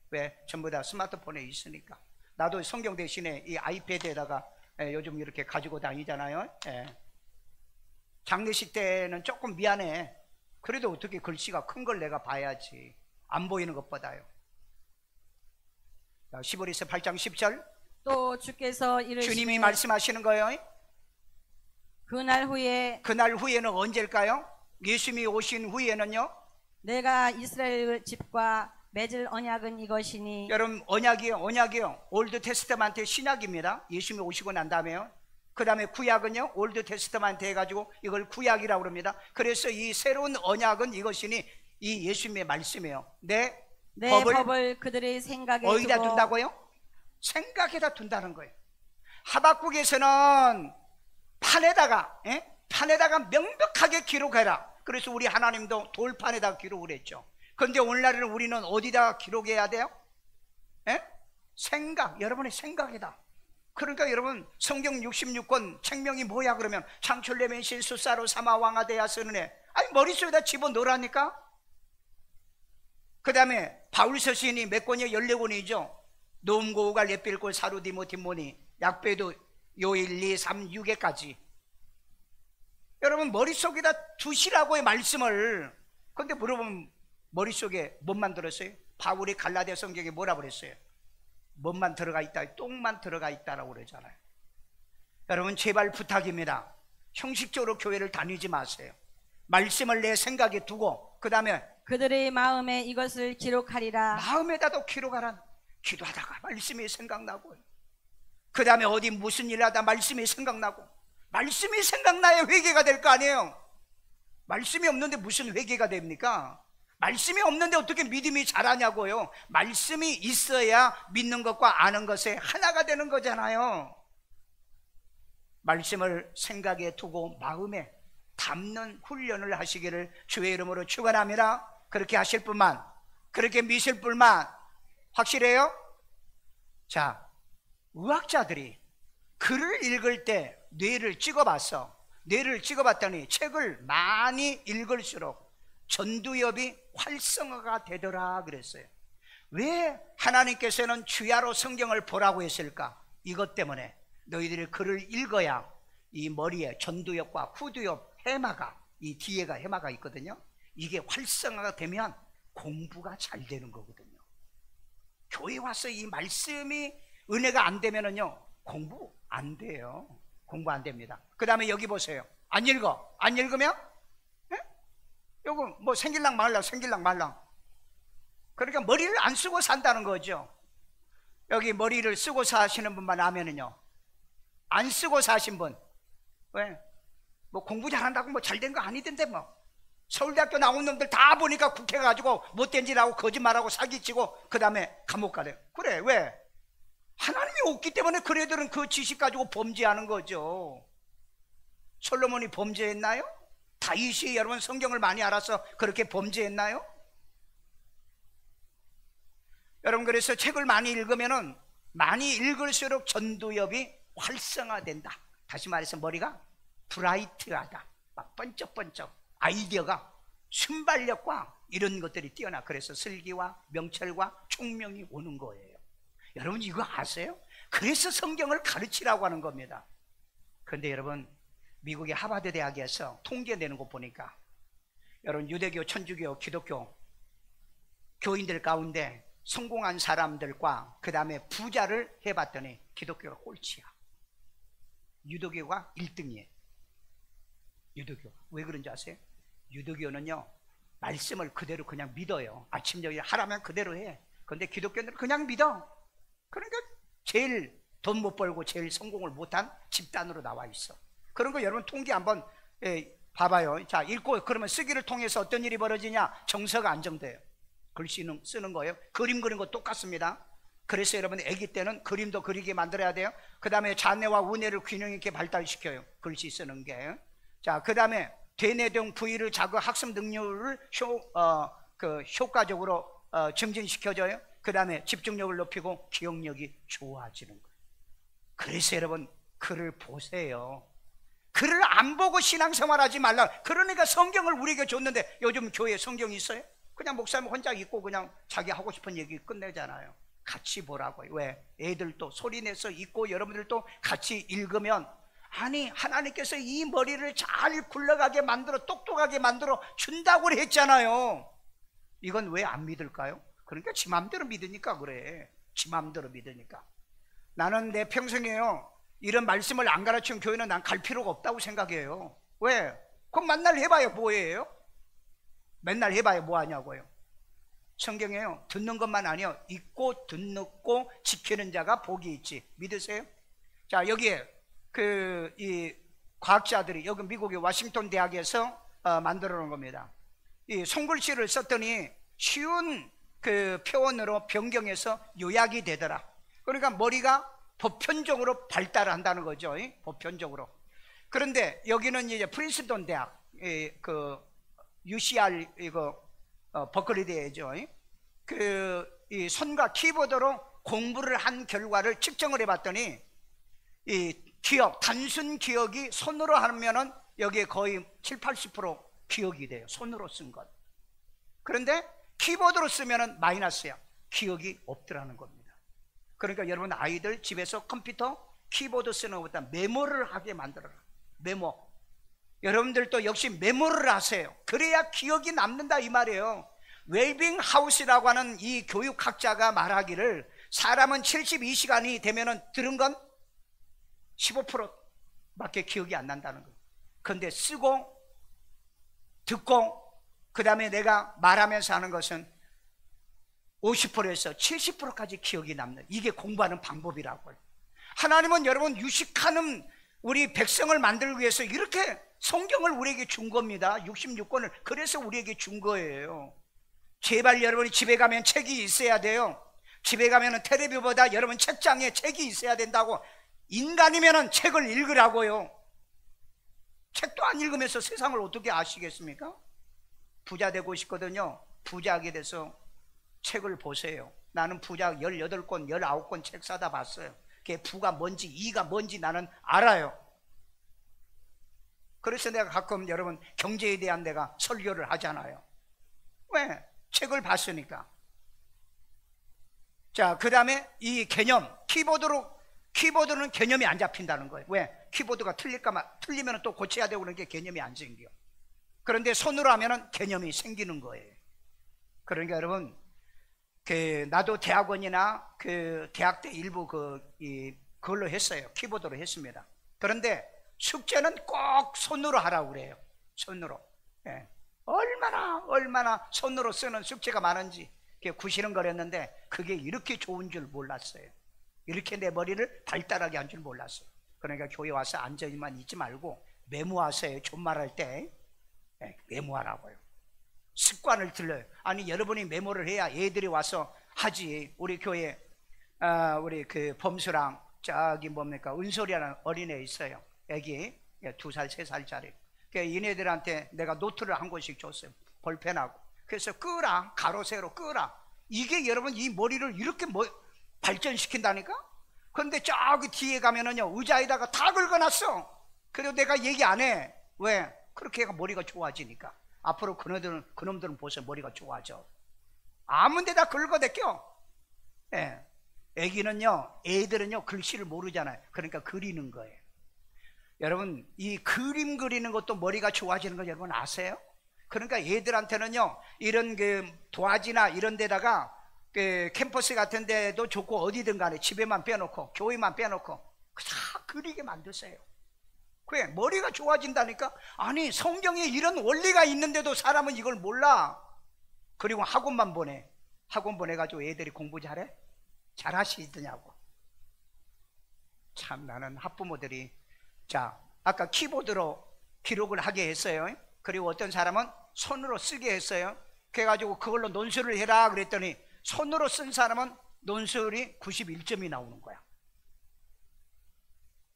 왜? 전부 다 스마트폰에 있으니까. 나도 성경 대신에 이 아이패드에다가 요즘 이렇게 가지고 다니잖아요. 장례식 때는 조금 미안해. 그래도 어떻게 글씨가 큰 걸 내가 봐야지. 안 보이는 것보다요. 10월에서 8장 10절. 또 주께서 이르시되 주님이 말씀하시는 거예요. 그날 후에는 언제일까요? 예수님이 오신 후에는요, 내가 이스라엘 집과 맺을 언약은 이것이니. 여러분, 언약이요. 올드 테스트먼트 신약입니다. 예수님이 오시고 난 다음에요. 그 다음에 구약은요, 올드 테스트먼트 해가지고 이걸 구약이라고 합니다. 그래서 이 새로운 언약은 이것이니 이 예수님의 말씀이에요. 내 법을 그들의 생각에 어디다 두고. 둔다고요? 생각에다 둔다는 거예요. 하박국에서는 판에다가 명백하게 기록해라. 그래서 우리 하나님도 돌판에다 기록을 했죠. 그런데 오늘날에는 우리는 어디다 기록해야 돼요? 여러분의 생각에다. 그러니까 여러분, 성경 66권 책명이 뭐야 그러면 창출내면신 수사로 삼아 왕하되야 쓰는 아니, 머릿속에다 집어넣으라니까. 그 다음에 바울 서신이 몇 권이요? 14권이죠. 노음고우가 렛빌골 사루 디모티모니 약배도 요일 2, 3, 6회까지 여러분 머릿속에다 두시라고의 말씀을. 그런데 물어보면 머릿속에 뭔만 들었어요? 바울이 갈라디아 성경에 뭐라고 그랬어요? 뭔만 들어가 있다, 똥만 들어가 있다라고 그러잖아요. 여러분, 제발 부탁입니다. 형식적으로 교회를 다니지 마세요. 말씀을 내 생각에 두고 그 다음에 그들의 마음에 이것을 기록하리라. 마음에다도 기록하라. 기도하다가 말씀이 생각나고, 그 다음에 어디 무슨 일 하다 말씀이 생각나고, 말씀이 생각나야 회개가 될 거 아니에요. 말씀이 없는데 무슨 회개가 됩니까? 말씀이 없는데 어떻게 믿음이 자라냐고요. 말씀이 있어야 믿는 것과 아는 것에 하나가 되는 거잖아요. 말씀을 생각에 두고 마음에 담는 훈련을 하시기를 주의 이름으로 축원합니다. 그렇게 하실 분만, 그렇게 믿으실 분만. 확실해요? 자, 의학자들이 글을 읽을 때 뇌를 찍어봤더니 책을 많이 읽을수록 전두엽이 활성화가 되더라 그랬어요. 왜 하나님께서는 주야로 성경을 보라고 했을까? 이것 때문에 너희들이 글을 읽어야 이 머리에 전두엽과 후두엽 해마가, 이 뒤에가 해마가 있거든요. 이게 활성화가 되면 공부가 잘 되는 거거든요. 교회 와서 이 말씀이 은혜가 안 되면은요, 공부 안 돼요. 공부 안 됩니다. 그 다음에 여기 보세요. 안 읽으면 요거 뭐 생길랑 말랑. 그러니까 머리를 안 쓰고 산다는 거죠. 여기 머리를 쓰고 사시는 분만 하면은요, 안 쓰고 사신 분, 왜? 뭐 공부 잘한다고 뭐 잘된 거 아니던데 뭐. 서울대학교 나온 놈들 다 보니까 국회 가지고 못된 짓 하고 거짓말하고 사기치고 그 다음에 감옥 가래. 그래, 왜? 하나님이 없기 때문에 그 애들은 그 지식 가지고 범죄하는 거죠. 솔로몬이 범죄했나요? 다윗이 여러분 성경을 많이 알아서 그렇게 범죄했나요? 여러분, 그래서 책을 많이 읽으면은 많이 읽을수록 전두엽이 활성화된다. 다시 말해서 머리가 브라이트하다. 막 번쩍번쩍 아이디어가, 순발력과 이런 것들이 뛰어나. 그래서 슬기와 명철과 총명이 오는 거예요. 여러분 이거 아세요? 그래서 성경을 가르치라고 하는 겁니다. 그런데 여러분, 미국의 하버드 대학에서 통계 내는 거 보니까 여러분 유대교, 천주교, 기독교 교인들 가운데 성공한 사람들과 그 다음에 부자를 해봤더니 기독교가 꼴찌야. 유대교가 1등이에요. 유대교가. 왜 그런지 아세요? 유대교는요, 말씀을 그대로 그냥 믿어요. 아침 저녁 하라면 그대로 해. 그런데 기독교는 그냥 믿어. 그러니까 제일 돈 못 벌고 제일 성공을 못한 집단으로 나와 있어. 그런 거 여러분 통계 한번 봐봐요. 자, 읽고 그러면 쓰기를 통해서 어떤 일이 벌어지냐? 정서가 안정돼요. 글씨 쓰는 거예요. 그림 그리는 거 똑같습니다. 그래서 여러분 아기 때는 그림도 그리게 만들어야 돼요. 그 다음에 자뇌와 우뇌를 균형 있게 발달시켜요. 글씨 쓰는 게. 자, 그 다음에 대뇌등 부위를 자극 학습 능력을 효과적으로 증진시켜줘요. 그 다음에 집중력을 높이고 기억력이 좋아지는 거예요. 그래서 여러분 글을 보세요. 글을 안 보고 신앙생활하지 말라. 그러니까 성경을 우리에게 줬는데 요즘 교회에 성경이 있어요? 그냥 목사님 혼자 읽고 그냥 자기 하고 싶은 얘기 끝내잖아요. 같이 보라고요. 왜? 애들도 소리내서 읽고 여러분들도 같이 읽으면, 아니 하나님께서 이 머리를 잘 굴러가게 만들어 똑똑하게 만들어 준다고 했잖아요. 이건 왜 안 믿을까요? 그러니까 지 맘대로 믿으니까 그래. 지 맘대로 믿으니까. 나는 내 평생에요, 이런 말씀을 안 가르치는 교회는 난 갈 필요가 없다고 생각해요. 왜? 그럼 맨날 해봐요 뭐예요? 맨날 해봐요 뭐 하냐고요. 성경에요, 듣는 것만 아니요, 읽고 듣고 지키는 자가 복이 있지. 믿으세요? 자, 여기에 이 과학자들이 여기 미국의 워싱턴 대학에서 만들어 놓은 겁니다. 이 손글씨를 썼더니 쉬운 그 표현으로 변경해서 요약이 되더라. 그러니까 머리가 보편적으로 발달한다는 거죠. 보편적으로. 그런데 여기는 이제 프린스턴 대학, UCR 버클리 대회죠. 이 손과 키보드로 공부를 한 결과를 측정을 해봤더니 이 기억, 단순 기억이 손으로 하면은 여기에 거의 70~80% 기억이 돼요. 손으로 쓴 것. 그런데 키보드로 쓰면은 마이너스야. 기억이 없더라는 겁니다. 그러니까 여러분 아이들 집에서 컴퓨터 키보드 쓰는 것보다 메모를 하게 만들어라. 메모. 여러분들도 역시 메모를 하세요. 그래야 기억이 남는다 이 말이에요. 웰빙 하우스라고 하는 이 교육학자가 말하기를 사람은 72시간이 되면은 들은 건 15%밖에 기억이 안 난다는 거예요. 그런데 쓰고 듣고 그 다음에 내가 말하면서 하는 것은 50%에서 70%까지 기억이 남는, 이게 공부하는 방법이라고요. 하나님은 여러분 유식하는 우리 백성을 만들기 위해서 이렇게 성경을 우리에게 준 겁니다. 66권을 그래서 우리에게 준 거예요. 제발 여러분이 집에 가면 책이 있어야 돼요. 집에 가면 텔레비보다 여러분 책장에 책이 있어야 된다고. 인간이면 책을 읽으라고요. 책도 안 읽으면서 세상을 어떻게 아시겠습니까? 부자 되고 싶거든요. 부자하게 돼서 책을 보세요. 나는 부자 18권, 19권 책 사다 봤어요. 그게 부가 뭔지 이가 뭔지 나는 알아요. 그래서 내가 가끔 여러분 경제에 대한 내가 설교를 하잖아요. 왜? 책을 봤으니까. 자, 그 다음에 이 개념, 키보드는 개념이 안 잡힌다는 거예요. 왜? 키보드가 틀리면 또 고쳐야 되고 그런 게 개념이 안 생겨. 그런데 손으로 하면 개념이 생기는 거예요. 그러니까 여러분, 나도 대학원이나 대학 때 일부 그걸로 했어요. 키보드로 했습니다. 그런데 숙제는 꼭 손으로 하라고 그래요. 손으로. 예. 얼마나 손으로 쓰는 숙제가 많은지 구시렁거렸는데 그게 이렇게 좋은 줄 몰랐어요. 이렇게 내 머리를 발달하게 한 줄 몰랐어요. 그러니까 교회 와서 앉아만 있지 말고 메모하세요. 존말할 때 메모하라고요. 습관을 들려요. 아니 여러분이 메모를 해야 애들이 와서 하지. 우리 교회 우리 범수랑 저기 뭡니까 은솔이라는 어린애 있어요. 애기 2살 3살짜리. 얘네들한테 내가 노트를 한 권씩 줬어요. 볼펜하고. 그래서 끄라, 가로 세로 끄라. 이게 여러분 이 머리를 이렇게 발전시킨다니까. 그런데 저기 뒤에 가면은요 의자에다가 다 긁어놨어. 그래도 내가 얘기 안 해. 왜? 그렇게 해가 머리가 좋아지니까. 앞으로 그놈들은 보세요. 머리가 좋아져. 아무 데다 긁어대껴. 예. 애들은요 글씨를 모르잖아요. 그러니까 그리는 거예요. 여러분 이 그림 그리는 것도 머리가 좋아지는 거 여러분 아세요? 그러니까 애들한테는요 이런 도화지나 이런 데다가 캠퍼스 같은 데도 좋고 어디든 간에 집에만 빼놓고 교회만 빼놓고 다 그리게 만드세요. 그래 머리가 좋아진다니까. 아니 성경에 이런 원리가 있는데도 사람은 이걸 몰라. 그리고 학원만 보내. 학원 보내가지고 애들이 공부 잘해? 잘하시더냐고. 참 나는 학부모들이 자 아까 키보드로 기록을 하게 했어요. 그리고 어떤 사람은 손으로 쓰게 했어요. 그래가지고 그걸로 논술을 해라 그랬더니 손으로 쓴 사람은 논술이 91점이 나오는 거야.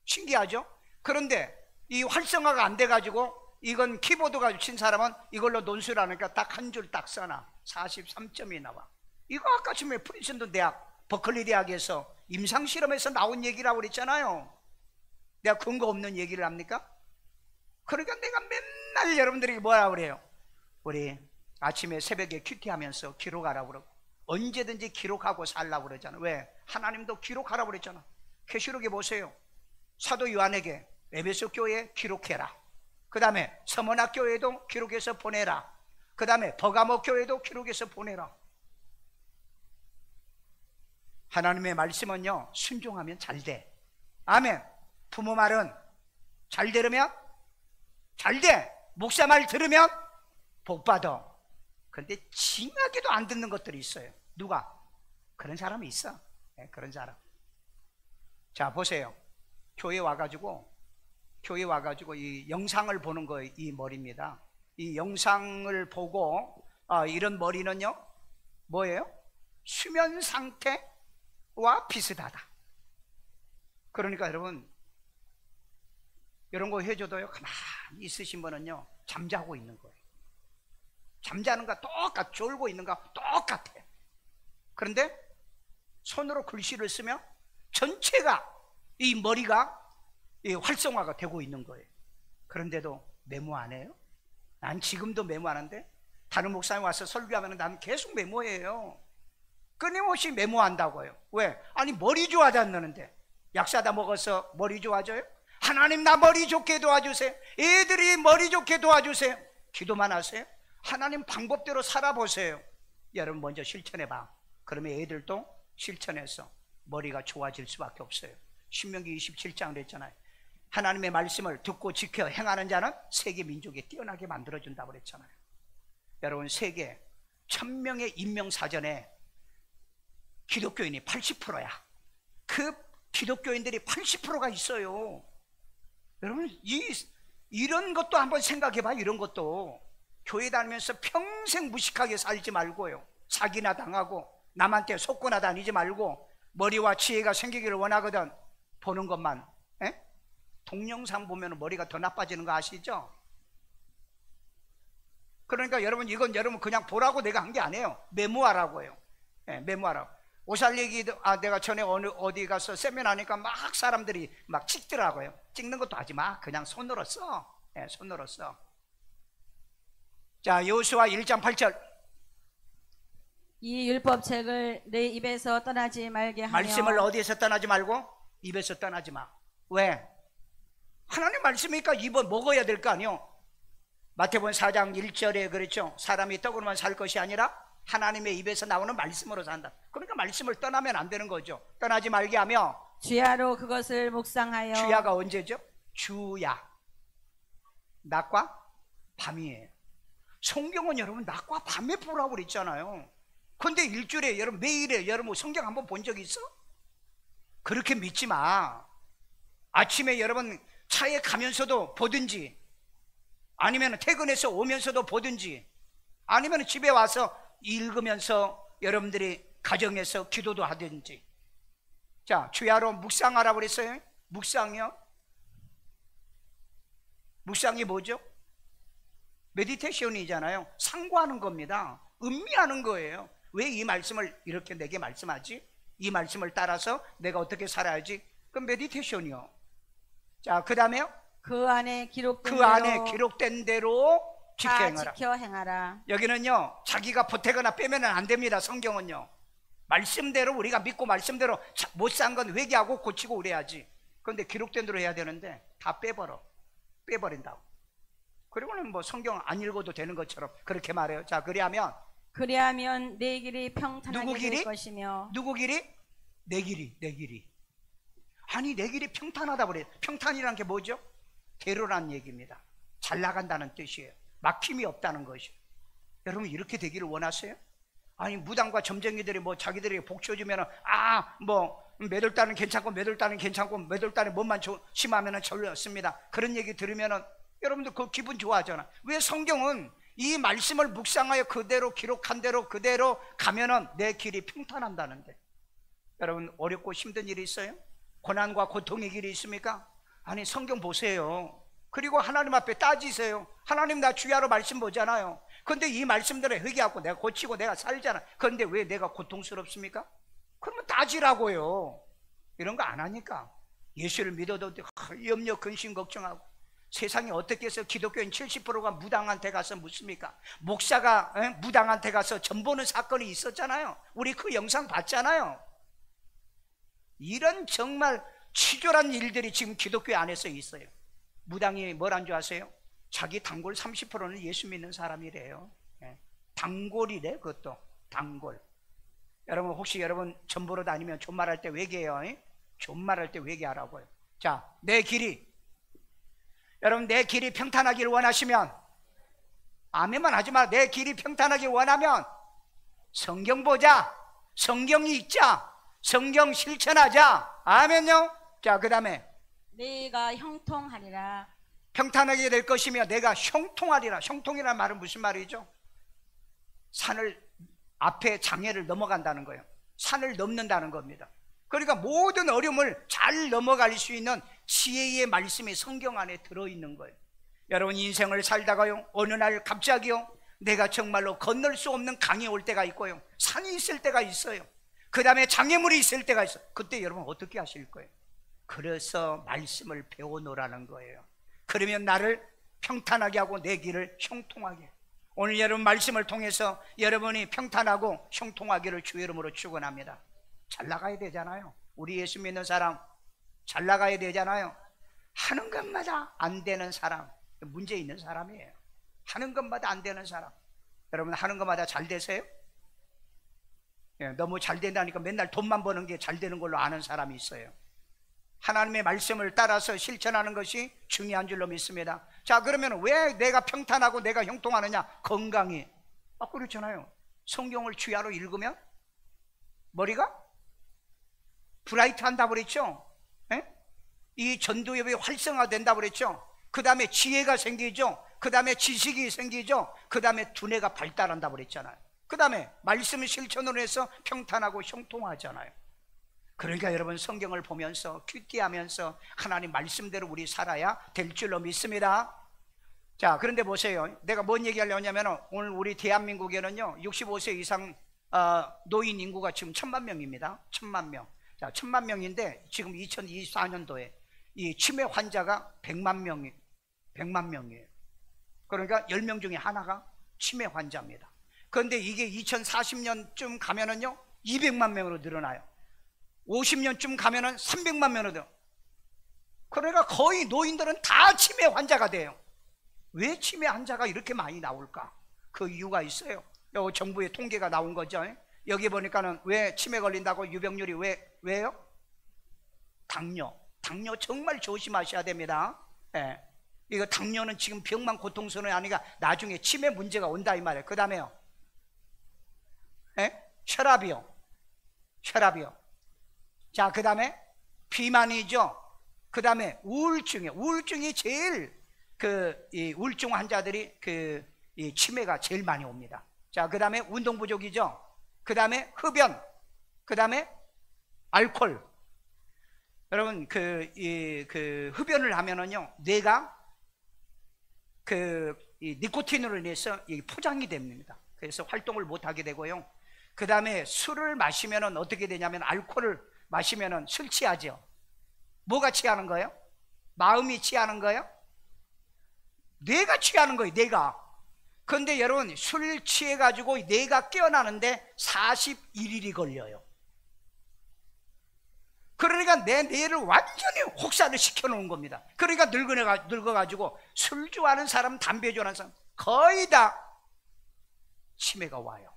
신기하죠? 그런데 이 활성화가 안 돼가지고 이건 키보드가 친 사람은 이걸로 논술 하니까 딱 한 줄 딱 써놔. 43점이 나와. 이거 아까 처음에 프린스턴 대학 버클리 대학에서 임상실험에서 나온 얘기라고 그랬잖아요. 내가 근거 없는 얘기를 합니까? 그러니까 내가 맨날 여러분들에게 뭐라 그래요? 우리 아침에 새벽에 큐티하면서 기록하라고 그러고 언제든지 기록하고 살라고 그러잖아. 왜? 하나님도 기록하라고 그랬잖아. 계시록에 보세요. 사도 요한에게 에베소 교회에 기록해라. 그 다음에 서머나 교회도 기록해서 보내라. 그 다음에 버가모 교회도 기록해서 보내라. 하나님의 말씀은요 순종하면 잘 돼. 아멘. 부모 말은 잘 들으면 잘 돼. 목사 말 들으면 복 받아. 그런데 징하게도 안 듣는 것들이 있어요. 누가? 그런 사람이 있어. 네, 그런 사람. 자 보세요. 교회 와가지고 이 영상을 보는 거예요. 이 머리입니다. 이 영상을 보고 이런 머리는요 뭐예요? 수면 상태와 비슷하다. 그러니까 여러분 이런 거 해줘도요 가만히 있으신 분은요 잠자고 있는 거예요. 잠자는 거 똑같아. 졸고 있는 거 똑같아. 그런데 손으로 글씨를 쓰면 전체가 이 머리가 활성화가 되고 있는 거예요. 그런데도 메모 안 해요? 난 지금도 메모하는데 다른 목사님 와서 설교하면 난 계속 메모해요. 끊임없이 메모한다고요. 왜? 아니 머리 좋아졌는데 약 사다 먹어서 머리 좋아져요? 하나님 나 머리 좋게 도와주세요. 애들이 머리 좋게 도와주세요. 기도만 하세요? 하나님 방법대로 살아보세요. 여러분 먼저 실천해봐. 그러면 애들도 실천해서 머리가 좋아질 수밖에 없어요. 신명기 27장 그랬잖아요. 하나님의 말씀을 듣고 지켜 행하는 자는 세계 민족에 뛰어나게 만들어준다고 그랬잖아요. 여러분 세계 1000명의 임명사전에 기독교인이 80%야. 그 기독교인들이 80%가 있어요. 여러분 이런 것도 한번 생각해봐. 이런 것도 교회 다니면서 평생 무식하게 살지 말고요, 사기나 당하고 남한테 속거나 다니지 말고 머리와 지혜가 생기기를 원하거든 보는 것만, 에? 동영상 보면 머리가 더 나빠지는 거 아시죠? 그러니까 여러분, 이건 여러분 그냥 보라고 내가 한 게 아니에요. 메모하라고요. 예, 메모하라고. 오살 얘기, 내가 전에 어디 가서 세미나하니까 막 사람들이 막 찍더라고요. 찍는 것도 하지 마. 그냥 손으로 써. 예, 손으로 써. 자, 여호수아 1장 8절. 이 율법책을 내 입에서 떠나지 말게 하며. 말씀을 어디에서 떠나지 말고? 입에서 떠나지 마. 왜? 하나님 말씀이니까 입을 먹어야 될 거 아니요. 마태복음 4장 1절에 그랬죠. 사람이 떡으로만 살 것이 아니라 하나님의 입에서 나오는 말씀으로 산다. 그러니까 말씀을 떠나면 안 되는 거죠. 떠나지 말게 하며 주야로 그것을 묵상하여. 주야가 언제죠? 주야, 낮과 밤이에요. 성경은 여러분 낮과 밤에 보라고 그랬잖아요. 근데 일주일에 여러분 매일에 여러분 성경 한번 본 적 있어? 그렇게 믿지 마. 아침에 여러분 차에 가면서도 보든지, 아니면 퇴근해서 오면서도 보든지, 아니면 집에 와서 읽으면서 여러분들이 가정에서 기도도 하든지. 자, 주야로 묵상하라고 그랬어요. 묵상이요? 묵상이 뭐죠? 메디테이션이잖아요. 상고하는 겁니다. 음미하는 거예요. 왜 이 말씀을 이렇게 내게 말씀하지? 이 말씀을 따라서 내가 어떻게 살아야지? 그럼 메디테이션이요. 자, 그 다음에요? 그 안에 기록된 대로 지켜 행하라. 여기는요, 자기가 보태거나 빼면 안 됩니다. 성경은요, 말씀대로 우리가 믿고 말씀대로 못 산 건 회개하고 고치고 그래야지. 그런데 기록된 대로 해야 되는데 다 빼버린다고. 그리고는 뭐 성경 안 읽어도 되는 것처럼 그렇게 말해요. 자, 그리하면 내 길이 평탄하게 될 것이며. 누구 길이? 내 길이. 아니, 내 길이 평탄하다 그래. 평탄이란 게 뭐죠? 대로란 얘기입니다. 잘 나간다는 뜻이에요. 막힘이 없다는 것이에요. 여러분, 이렇게 되기를 원하세요? 아니, 무당과 점쟁이들이 뭐 자기들에게 복 줘주면은 몇 월 달은 괜찮고 몇 월 달에 몸만 심하면은 절렸습니다. 그런 얘기 들으면은 여러분들 그 기분 좋아하잖아. 왜? 성경은 이 말씀을 묵상하여 그대로 기록한 대로 그대로 가면은 내 길이 평탄한다는데. 여러분, 어렵고 힘든 일이 있어요? 고난과 고통의 길이 있습니까? 아니, 성경 보세요. 그리고 하나님 앞에 따지세요. 하나님, 나 주야로 말씀 보잖아요. 그런데 이 말씀대로 회개하고 내가 고치고 내가 살잖아. 그런데 왜 내가 고통스럽습니까? 그러면 따지라고요. 이런 거 안 하니까. 예수를 믿어도 염려, 근심, 걱정하고. 세상에 어떻게 해서 기독교인 70%가 무당한테 가서 묻습니까? 목사가 무당한테 가서 전 보는 사건이 있었잖아요. 우리 그 영상 봤잖아요. 이런 정말 치졸한 일들이 지금 기독교 안에서 있어요. 무당이 뭐란 줄 아세요? 자기 단골 30%는 예수 믿는 사람이래요. 단골이래. 그것도 단골. 여러분, 혹시 여러분 전보로 다니면 존말할 때 회개해요. 존말할 때 회개하라고요. 자, 여러분, 내 길이 평탄하기를 원하시면, 아멘만 하지 마. 내 길이 평탄하길 원하면 성경 보자, 성경 읽자, 성경 실천하자. 아멘요. 자, 그 다음에 내가 형통하리라. 평탄하게 될 것이며 내가 형통하리라. 형통이라는 말은 무슨 말이죠? 산을, 앞에 장애를 넘어간다는 거예요. 산을 넘는다는 겁니다. 그러니까 모든 어려움을 잘 넘어갈 수 있는 지혜의 말씀이 성경 안에 들어있는 거예요. 여러분, 인생을 살다가요, 어느 날 갑자기요, 내가 정말로 건널 수 없는 강이 올 때가 있고요, 산이 있을 때가 있어요. 그 다음에 장애물이 있을 때가 있어요. 그때 여러분 어떻게 하실 거예요? 그래서 말씀을 배워놓으라는 거예요. 그러면 나를 평탄하게 하고 내 길을 형통하게. 오늘 여러분 말씀을 통해서 여러분이 평탄하고 형통하기를 주의 이름으로 축원합니다. 잘 나가야 되잖아요. 우리 예수 믿는 사람 잘 나가야 되잖아요. 하는 것마다 안 되는 사람, 문제 있는 사람이에요. 하는 것마다 안 되는 사람. 여러분, 하는 것마다 잘 되세요? 너무 잘 된다니까 맨날 돈만 버는 게 잘 되는 걸로 아는 사람이 있어요. 하나님의 말씀을 따라서 실천하는 것이 중요한 줄로 믿습니다. 자, 그러면 왜 내가 평탄하고 내가 형통하느냐? 건강이. 그렇잖아요. 성경을 주야로 읽으면 머리가 브라이트 한다고 그랬죠? 이 전도협이 활성화된다고 그랬죠? 그 다음에 지혜가 생기죠. 그 다음에 지식이 생기죠. 그 다음에 두뇌가 발달한다고 그랬잖아요. 그 다음에 말씀을 실천으로 해서 평탄하고 형통하잖아요. 그러니까 여러분 성경을 보면서 큐티하면서 하나님 말씀대로 우리 살아야 될 줄로 믿습니다. 자, 그런데 보세요. 내가 뭔 얘기하려고 하냐면 오늘 우리 대한민국에는요 65세 이상 노인 인구가 지금 1000만 명입니다. 1000만 명. 자, 1000만 명인데 지금 2024년도에 이 치매 환자가 100만 명이에요. 그러니까 10명 중에 하나가 치매 환자입니다. 그런데 이게 2040년쯤 가면은요 200만 명으로 늘어나요. 50년쯤 가면은 300만 명으로 늘어나요. 그러니까 거의 노인들은 다 치매 환자가 돼요. 왜 치매 환자가 이렇게 많이 나올까? 그 이유가 있어요. 여기 정부의 통계가 나온 거죠. 여기 보니까는 왜 치매 걸린다고 유병률이 왜요? 당뇨 정말 조심하셔야 됩니다. 예. 이거 당뇨는 지금 병만 고통스러운 아니가 나중에 치매 문제가 온다 이 말이에요. 그 다음에요, 예? 혈압이요. 자, 그 다음에 비만이죠. 그 다음에 우울증이 제일 이 우울증 환자들이 이 치매가 제일 많이 옵니다. 자, 그 다음에 운동 부족이죠. 그 다음에 흡연, 그 다음에 알코올. 여러분 흡연을 하면은요 뇌가 이 니코틴으로 인해서 포장이 됩니다. 그래서 활동을 못 하게 되고요. 그 다음에 술을 마시면은 어떻게 되냐면 알코올을 마시면은 술 취하죠. 뭐가 취하는 거예요? 마음이 취하는 거예요? 뇌가 취하는 거예요. 뇌가. 그런데 여러분 술 취해가지고 뇌가 깨어나는데 41일이 걸려요. 그러니까 내 뇌를 완전히 혹사를 시켜놓은 겁니다. 그러니까 늙어가지고 술 좋아하는 사람, 담배 좋아하는 사람 거의 다 치매가 와요.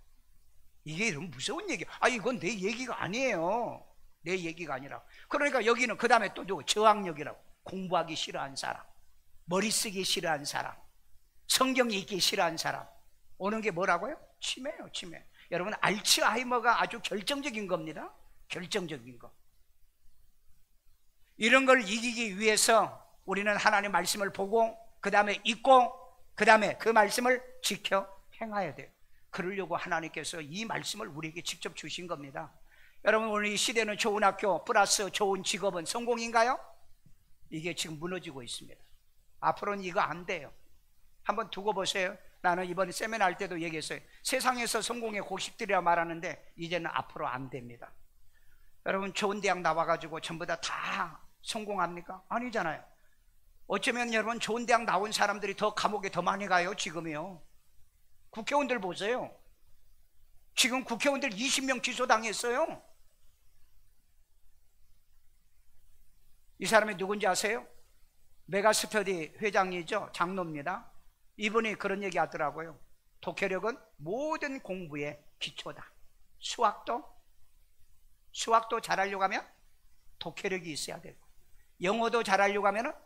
이게 이런 무서운 얘기야. 이건 내 얘기가 아니에요. 내 얘기가 아니라. 그러니까 여기는 그 다음에 또 누구? 저항력이라고. 공부하기 싫어하는 사람, 머리 쓰기 싫어하는 사람, 성경 읽기 싫어하는 사람 오는 게 뭐라고요? 치매예요. 치매. 여러분 알츠하이머가 아주 결정적인 겁니다. 결정적인 거. 이런 걸 이기기 위해서 우리는 하나님 말씀을 보고 그 다음에 읽고 그 다음에 그 말씀을 지켜 행해야 돼요. 그러려고 하나님께서 이 말씀을 우리에게 직접 주신 겁니다. 여러분 오늘 이 시대는 좋은 학교 플러스 좋은 직업은 성공인가요? 이게 지금 무너지고 있습니다. 앞으로는 이거 안 돼요. 한번 두고 보세요. 나는 이번에 세미나 할 때도 얘기했어요. 세상에서 성공의 곡식들이라 말하는데 이제는 앞으로 안 됩니다. 여러분 좋은 대학 나와가지고 전부 다 성공합니까? 아니잖아요. 어쩌면 여러분 좋은 대학 나온 사람들이 더 감옥에 더 많이 가요. 지금이요. 국회의원들 보세요. 지금 국회의원들 20명 기소당했어요. 이 사람이 누군지 아세요? 메가스터디 회장이죠. 장로입니다. 이분이 그런 얘기 하더라고요. 독해력은 모든 공부의 기초다. 수학도 잘하려고 하면 독해력이 있어야 되고, 영어도 잘하려고 하면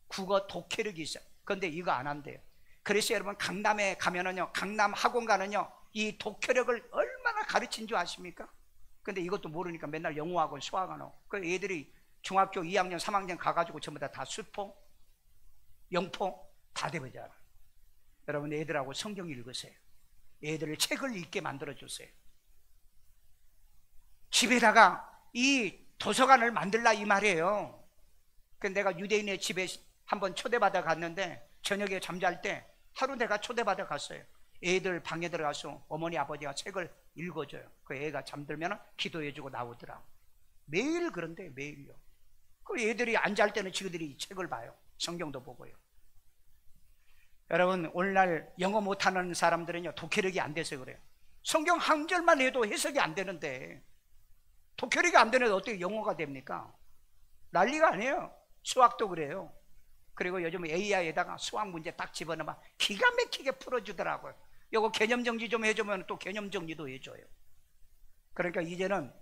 국어 독해력이 있어요. 그런데 이거 안 한대요. 그래서 여러분 강남에 가면은요, 강남 학원 가는요, 이 독해력을 얼마나 가르친 줄 아십니까? 근데 이것도 모르니까 맨날 영어학원, 수학학원. 그 애들이 중학교 2학년, 3학년 가가지고 전부 다 수포, 영포 다 돼버려요. 여러분 애들하고 성경 읽으세요. 애들을 책을 읽게 만들어주세요. 집에다가 이 도서관을 만들라 이 말이에요. 근데 내가 유대인의 집에 한번 초대받아 갔는데 저녁에 잠잘 때 하루 내가 초대받아 갔어요. 애들 방에 들어가서 어머니 아버지가 책을 읽어줘요. 그 애가 잠들면 기도해주고 나오더라. 매일 그런데 매일요. 그 애들이 안 잘 때는 지그들이 이 책을 봐요. 성경도 보고요. 여러분 오늘날 영어 못하는 사람들은요 독해력이 안 돼서 그래요. 성경 한 절만 해도 해석이 안 되는데 독해력이 안 되는데 어떻게 영어가 됩니까? 난리가 아니에요. 수학도 그래요. 그리고 요즘 AI에다가 수학 문제 딱 집어넣으면 기가 막히게 풀어주더라고요. 요거 개념 정리 좀 해주면 또 개념 정리도 해줘요. 그러니까 이제는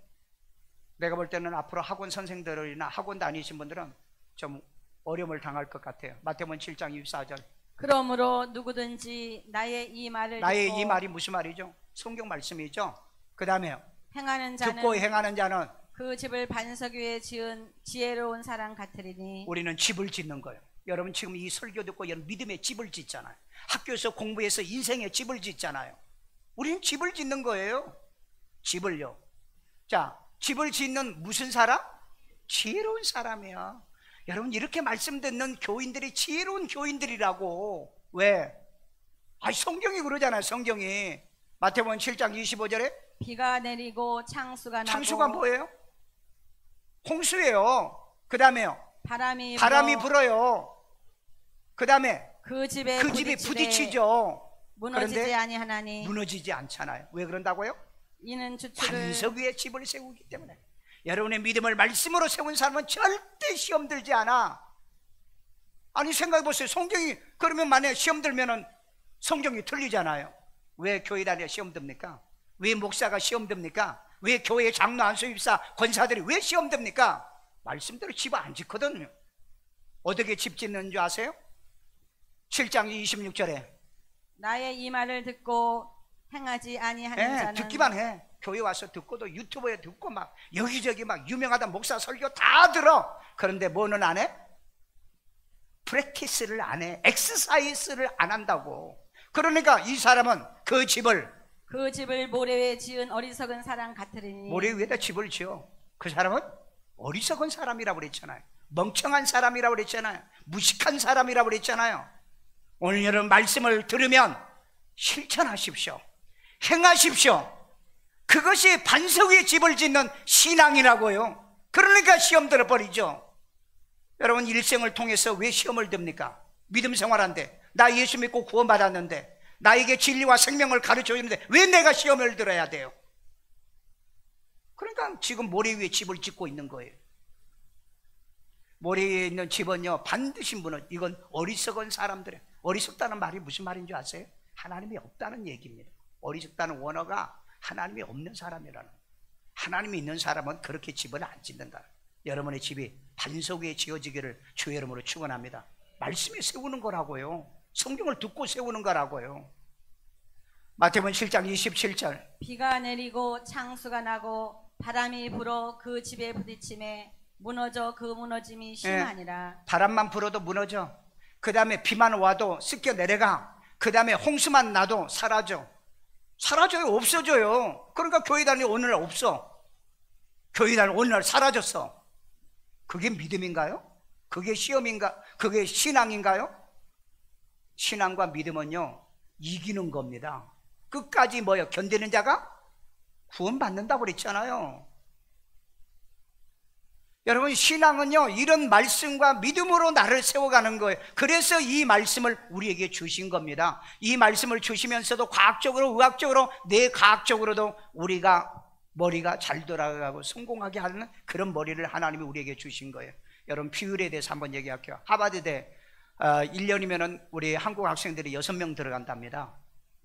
내가 볼 때는 앞으로 학원 선생들이나 학원 다니신 분들은 좀 어려움을 당할 것 같아요. 마태복음 7장 24절. 그러므로 누구든지 나의 이 말을 듣고 이 말이 무슨 말이죠? 성경 말씀이죠. 그 다음에 행하는 자는 듣고 행하는 자는 그 집을 반석 위에 지은 지혜로운 사람 같으리니. 우리는 집을 짓는 거예요. 여러분 지금 이 설교 듣고 여러분 믿음의 집을 짓잖아요. 학교에서 공부해서 인생의 집을 짓잖아요. 우리는 집을 짓는 거예요. 집을요. 자, 집을 짓는 무슨 사람? 지혜로운 사람이야. 여러분 이렇게 말씀 듣는 교인들이 지혜로운 교인들이라고. 왜? 성경이 그러잖아요. 성경이 마태복음 7장 25절에 비가 내리고 창수가 나고. 창수가 뭐예요? 홍수예요. 그 다음에요, 바람이 불어요. 그 다음에 그 집에 부딪히죠. 무너지지 그런데 아니하나니 무너지지 않잖아요. 왜 그런다고요? 이는 주축을 반석 위에 집을 세우기 때문에. 여러분의 믿음을 말씀으로 세운 사람은 절대 시험 들지 않아. 아니 생각해 보세요. 성경이 그러면 만약에 시험 들면은 성경이 틀리잖아요. 왜 교회 다니에 시험 듭니까? 왜 목사가 시험 듭니까? 왜 교회 장로 안수입사 권사들이 왜 시험 듭니까? 말씀대로 집 안 짓거든요. 어떻게 집 짓는 줄 아세요? 7장 26절에 나의 이 말을 듣고 행하지 아니하는 자는 듣기만 해. 교회 와서 듣고도 유튜브에 듣고 막 여기저기 막 유명하다 목사 설교 다 들어. 그런데 뭐는 안 해? 프랙티스를 안 해. 엑서사이즈를 안 한다고. 그러니까 이 사람은 그 집을 모래 위에 지은 어리석은 사람 같으리니. 모래 위에다 집을 지어. 그 사람은 어리석은 사람이라고 그랬잖아요. 멍청한 사람이라고 그랬잖아요. 무식한 사람이라고 그랬잖아요. 오늘 여러분 말씀을 들으면 실천하십시오. 행하십시오. 그것이 반석 위에 집을 짓는 신앙이라고요. 그러니까 시험 들어버리죠. 여러분 일생을 통해서 왜 시험을 듭니까? 믿음 생활한데 나 예수 믿고 구원받았는데 나에게 진리와 생명을 가르쳐주는데 왜 내가 시험을 들어야 돼요? 그러니까 지금 모래 위에 집을 짓고 있는 거예요. 모래 위에 있는 집은요 반드시 이건 어리석은 사람들의, 어리석다는 말이 무슨 말인 줄 아세요? 하나님이 없다는 얘기입니다. 어리석다는 원어가 하나님이 없는 사람이라는. 하나님이 있는 사람은 그렇게 집을 안 짓는다. 여러분의 집이 반석 위에 지어지기를 주의 이름으로 축원합니다. 말씀에 세우는 거라고요. 성경을 듣고 세우는 거라고요. 마태복음 7장 27절 비가 내리고 창수가 나고 바람이 불어 그 집에 부딪힘에 무너져 그 무너짐이 심하니라. 바람만 불어도 무너져. 그 다음에 비만 와도 씻겨 내려가. 그 다음에 홍수만 나도 사라져요. 없어져요. 그러니까 교회 다니는 오늘날 없어. 교회 다니는 오늘날 사라졌어. 그게 믿음인가요? 그게 시험인가? 그게 신앙인가요? 신앙과 믿음은요 이기는 겁니다. 끝까지 뭐요? 견디는 자가 구원받는다고 그랬잖아요. 여러분 신앙은요 이런 말씀과 믿음으로 나를 세워가는 거예요. 그래서 이 말씀을 우리에게 주신 겁니다. 이 말씀을 주시면서도 과학적으로 의학적으로 뇌과학적으로도 우리가 머리가 잘 돌아가고 성공하게 하는 그런 머리를 하나님이 우리에게 주신 거예요. 여러분 비율에 대해서 한번 얘기할게요. 하버드대 1년이면 우리 한국 학생들이 6명 들어간답니다.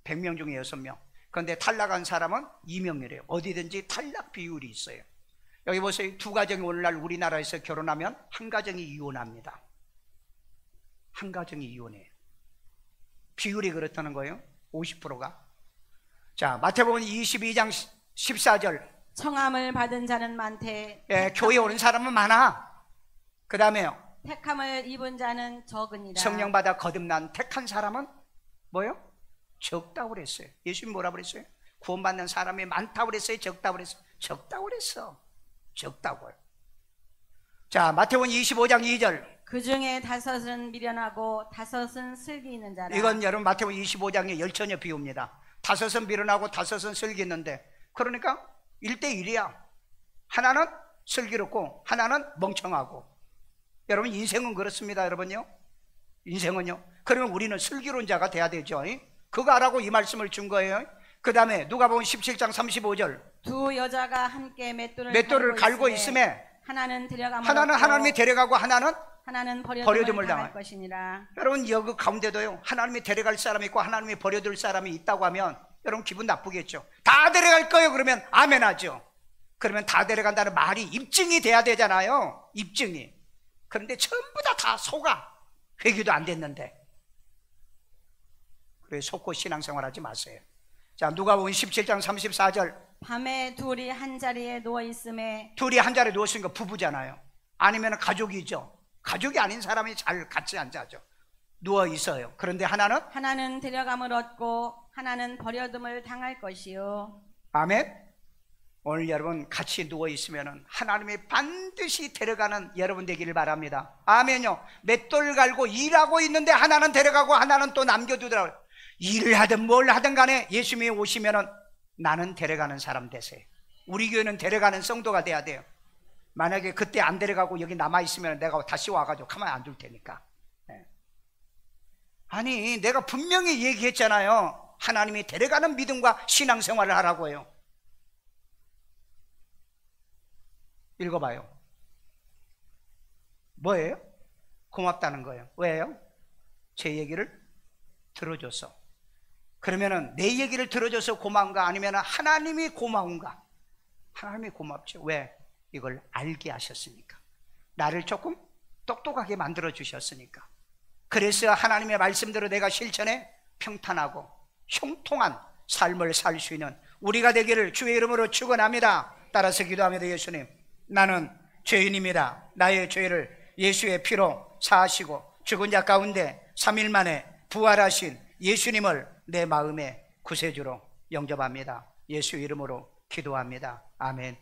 100명 중에 6명. 그런데 탈락한 사람은 2명이래요. 어디든지 탈락 비율이 있어요. 여기 보세요. 두 가정이 오늘날 우리나라에서 결혼하면 한 가정이 이혼합니다. 한 가정이 이혼해요. 비율이 그렇다는 거예요. 50%가. 자, 마태복음 22장 14절 청함을 받은 자는 많되 교회 오는 사람은 많아. 그 다음에요 택함을 입은 자는 적으니라. 성령 받아 거듭난 택한 사람은 뭐요? 적다고 그랬어요. 예수님 뭐라고 그랬어요? 구원받는 사람이 많다고 그랬어요? 적다고 그랬어요? 적다고 그랬어. 적다고요. 자, 마태복음 25장 2절 그 중에 5은 미련하고 5은 슬기 있는 자라. 이건 여러분 마태복음 25장의 열처녀 비유입니다. 5은 미련하고 5은 슬기 있는데 그러니까 1대1이야. 하나는 슬기롭고 하나는 멍청하고. 여러분 인생은 그렇습니다. 여러분요 인생은요. 그러면 우리는 슬기로운 자가 돼야 되죠. 그거 하라고 이 말씀을 준 거예요. 그 다음에 누가복음 17장 35절 두 여자가 함께 맷돌을 갈고 있음에 하나는 하나님이 데려가고 하나는 버려둠을 당할 것이니라. 여러분 여기 가운데도요 하나님이 데려갈 사람이 있고 하나님이 버려둘 사람이 있다고 하면 여러분 기분 나쁘겠죠. 다 데려갈 거예요 그러면 아멘 하죠. 그러면 다 데려간다는 말이 입증이 돼야 되잖아요. 입증이. 그런데 전부 다 속아. 회개도 안 됐는데. 그래 속고 신앙생활 하지 마세요. 자, 누가복음 17장 34절 밤에 둘이 한 자리에 누워 있음에. 둘이 한 자리에 누웠으니까 부부잖아요. 아니면 가족이죠. 가족이 아닌 사람이 잘 같이 앉아죠. 누워 있어요. 그런데 하나는 데려감을 얻고 하나는 버려둠을 당할 것이요. 아멘. 오늘 여러분 같이 누워 있으면 하나님이 반드시 데려가는 여러분 되기를 바랍니다. 아멘요. 맷돌 갈고 일하고 있는데 하나는 데려가고 하나는 또 남겨두더라고요. 일을 하든 뭘 하든 간에 예수님이 오시면 나는 데려가는 사람 되세요. 우리 교회는 데려가는 성도가 돼야 돼요. 만약에 그때 안 데려가고 여기 남아있으면 내가 다시 와가지고 가만히 안 둘 테니까. 네. 아니 내가 분명히 얘기했잖아요. 하나님이 데려가는 믿음과 신앙생활을 하라고요. 읽어봐요. 뭐예요? 고맙다는 거예요. 왜요? 제 얘기를 들어줘서. 그러면은 내 얘기를 들어줘서 고마운가 아니면 하나님이 고마운가? 하나님이 고맙죠. 왜? 이걸 알게 하셨으니까. 나를 조금 똑똑하게 만들어 주셨으니까. 그래서 하나님의 말씀대로 내가 실천해 평탄하고 형통한 삶을 살 수 있는 우리가 되기를 주의 이름으로 축원합니다. 따라서 기도합니다. 예수님, 나는 죄인입니다. 나의 죄를 예수의 피로 사하시고 죽은 자 가운데 3일 만에 부활하신 예수님을 내 마음의 구세주로 영접합니다. 예수 이름으로 기도합니다. 아멘.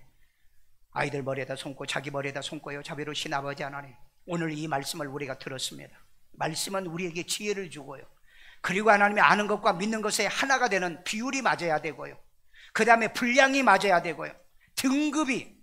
아이들 머리에다 손고 자기 머리에다 손고요. 자비로우신 아버지 하나님, 오늘 이 말씀을 우리가 들었습니다. 말씀은 우리에게 지혜를 주고요. 그리고 하나님이 아는 것과 믿는 것에 하나가 되는 비율이 맞아야 되고요. 그 다음에 분량이 맞아야 되고요. 등급이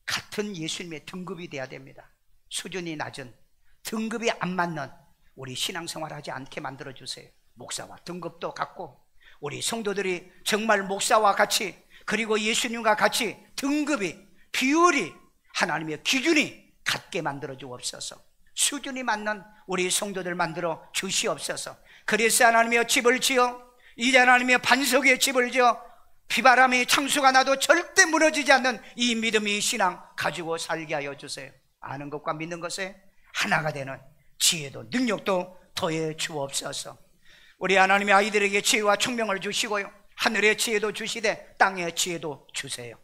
같은 예수님의 등급이 돼야 됩니다. 수준이 낮은 등급이 안 맞는 우리 신앙생활 하지 않게 만들어주세요. 목사와 등급도 같고 우리 성도들이 정말 목사와 같이 그리고 예수님과 같이 등급이 비율이 하나님의 기준이 같게 만들어 주옵소서. 수준이 맞는 우리 성도들 만들어 주시옵소서. 그래서 하나님의 집을 지어 이제 하나님의 반석의 집을 지어 비바람이 창수가 나도 절대 무너지지 않는 이 믿음의 신앙 가지고 살게 하여 주세요. 아는 것과 믿는 것에 하나가 되는 지혜도 능력도 더해 주옵소서. 우리 하나님의 아이들에게 지혜와 총명을 주시고요, 하늘의 지혜도 주시되 땅의 지혜도 주세요.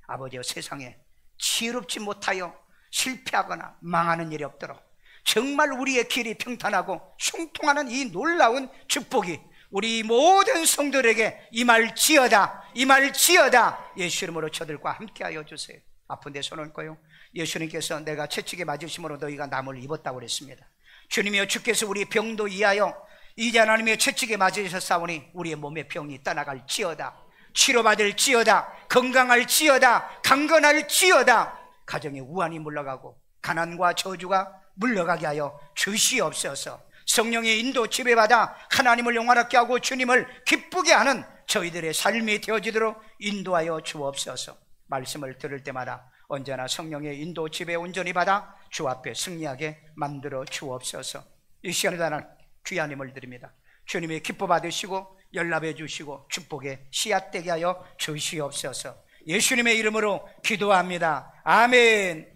아버지여, 세상에 지혜롭지 못하여 실패하거나 망하는 일이 없도록 정말 우리의 길이 평탄하고 형통하는 이 놀라운 축복이 우리 모든 성도들에게 임할지어다, 임할지어다. 예수 이름으로 저들과 함께하여 주세요. 아픈 데 손 얹고요. 예수님께서 내가 채찍에 맞으심으로 너희가 남을 입었다고 그랬습니다. 주님이여, 주께서 우리 병도 이하여 이제 하나님의 채찍에 맞으셨사오니 우리의 몸의 병이 떠나갈지어다. 치료받을지어다. 건강할지어다. 강건할지어다. 가정에 우환이 물러가고 가난과 저주가 물러가게 하여 주시옵소서. 성령의 인도 지배받아 하나님을 영화롭게 하고 주님을 기쁘게 하는 저희들의 삶이 되어지도록 인도하여 주옵소서. 말씀을 들을 때마다 언제나 성령의 인도 지배 온전히 받아 주 앞에 승리하게 만들어 주옵소서. 이 시간에 나는 귀한 힘을 드립니다. 주님이 기뻐 받으시고 연락해 주시고 축복의 씨앗되게 하여 주시옵소서. 예수님의 이름으로 기도합니다. 아멘.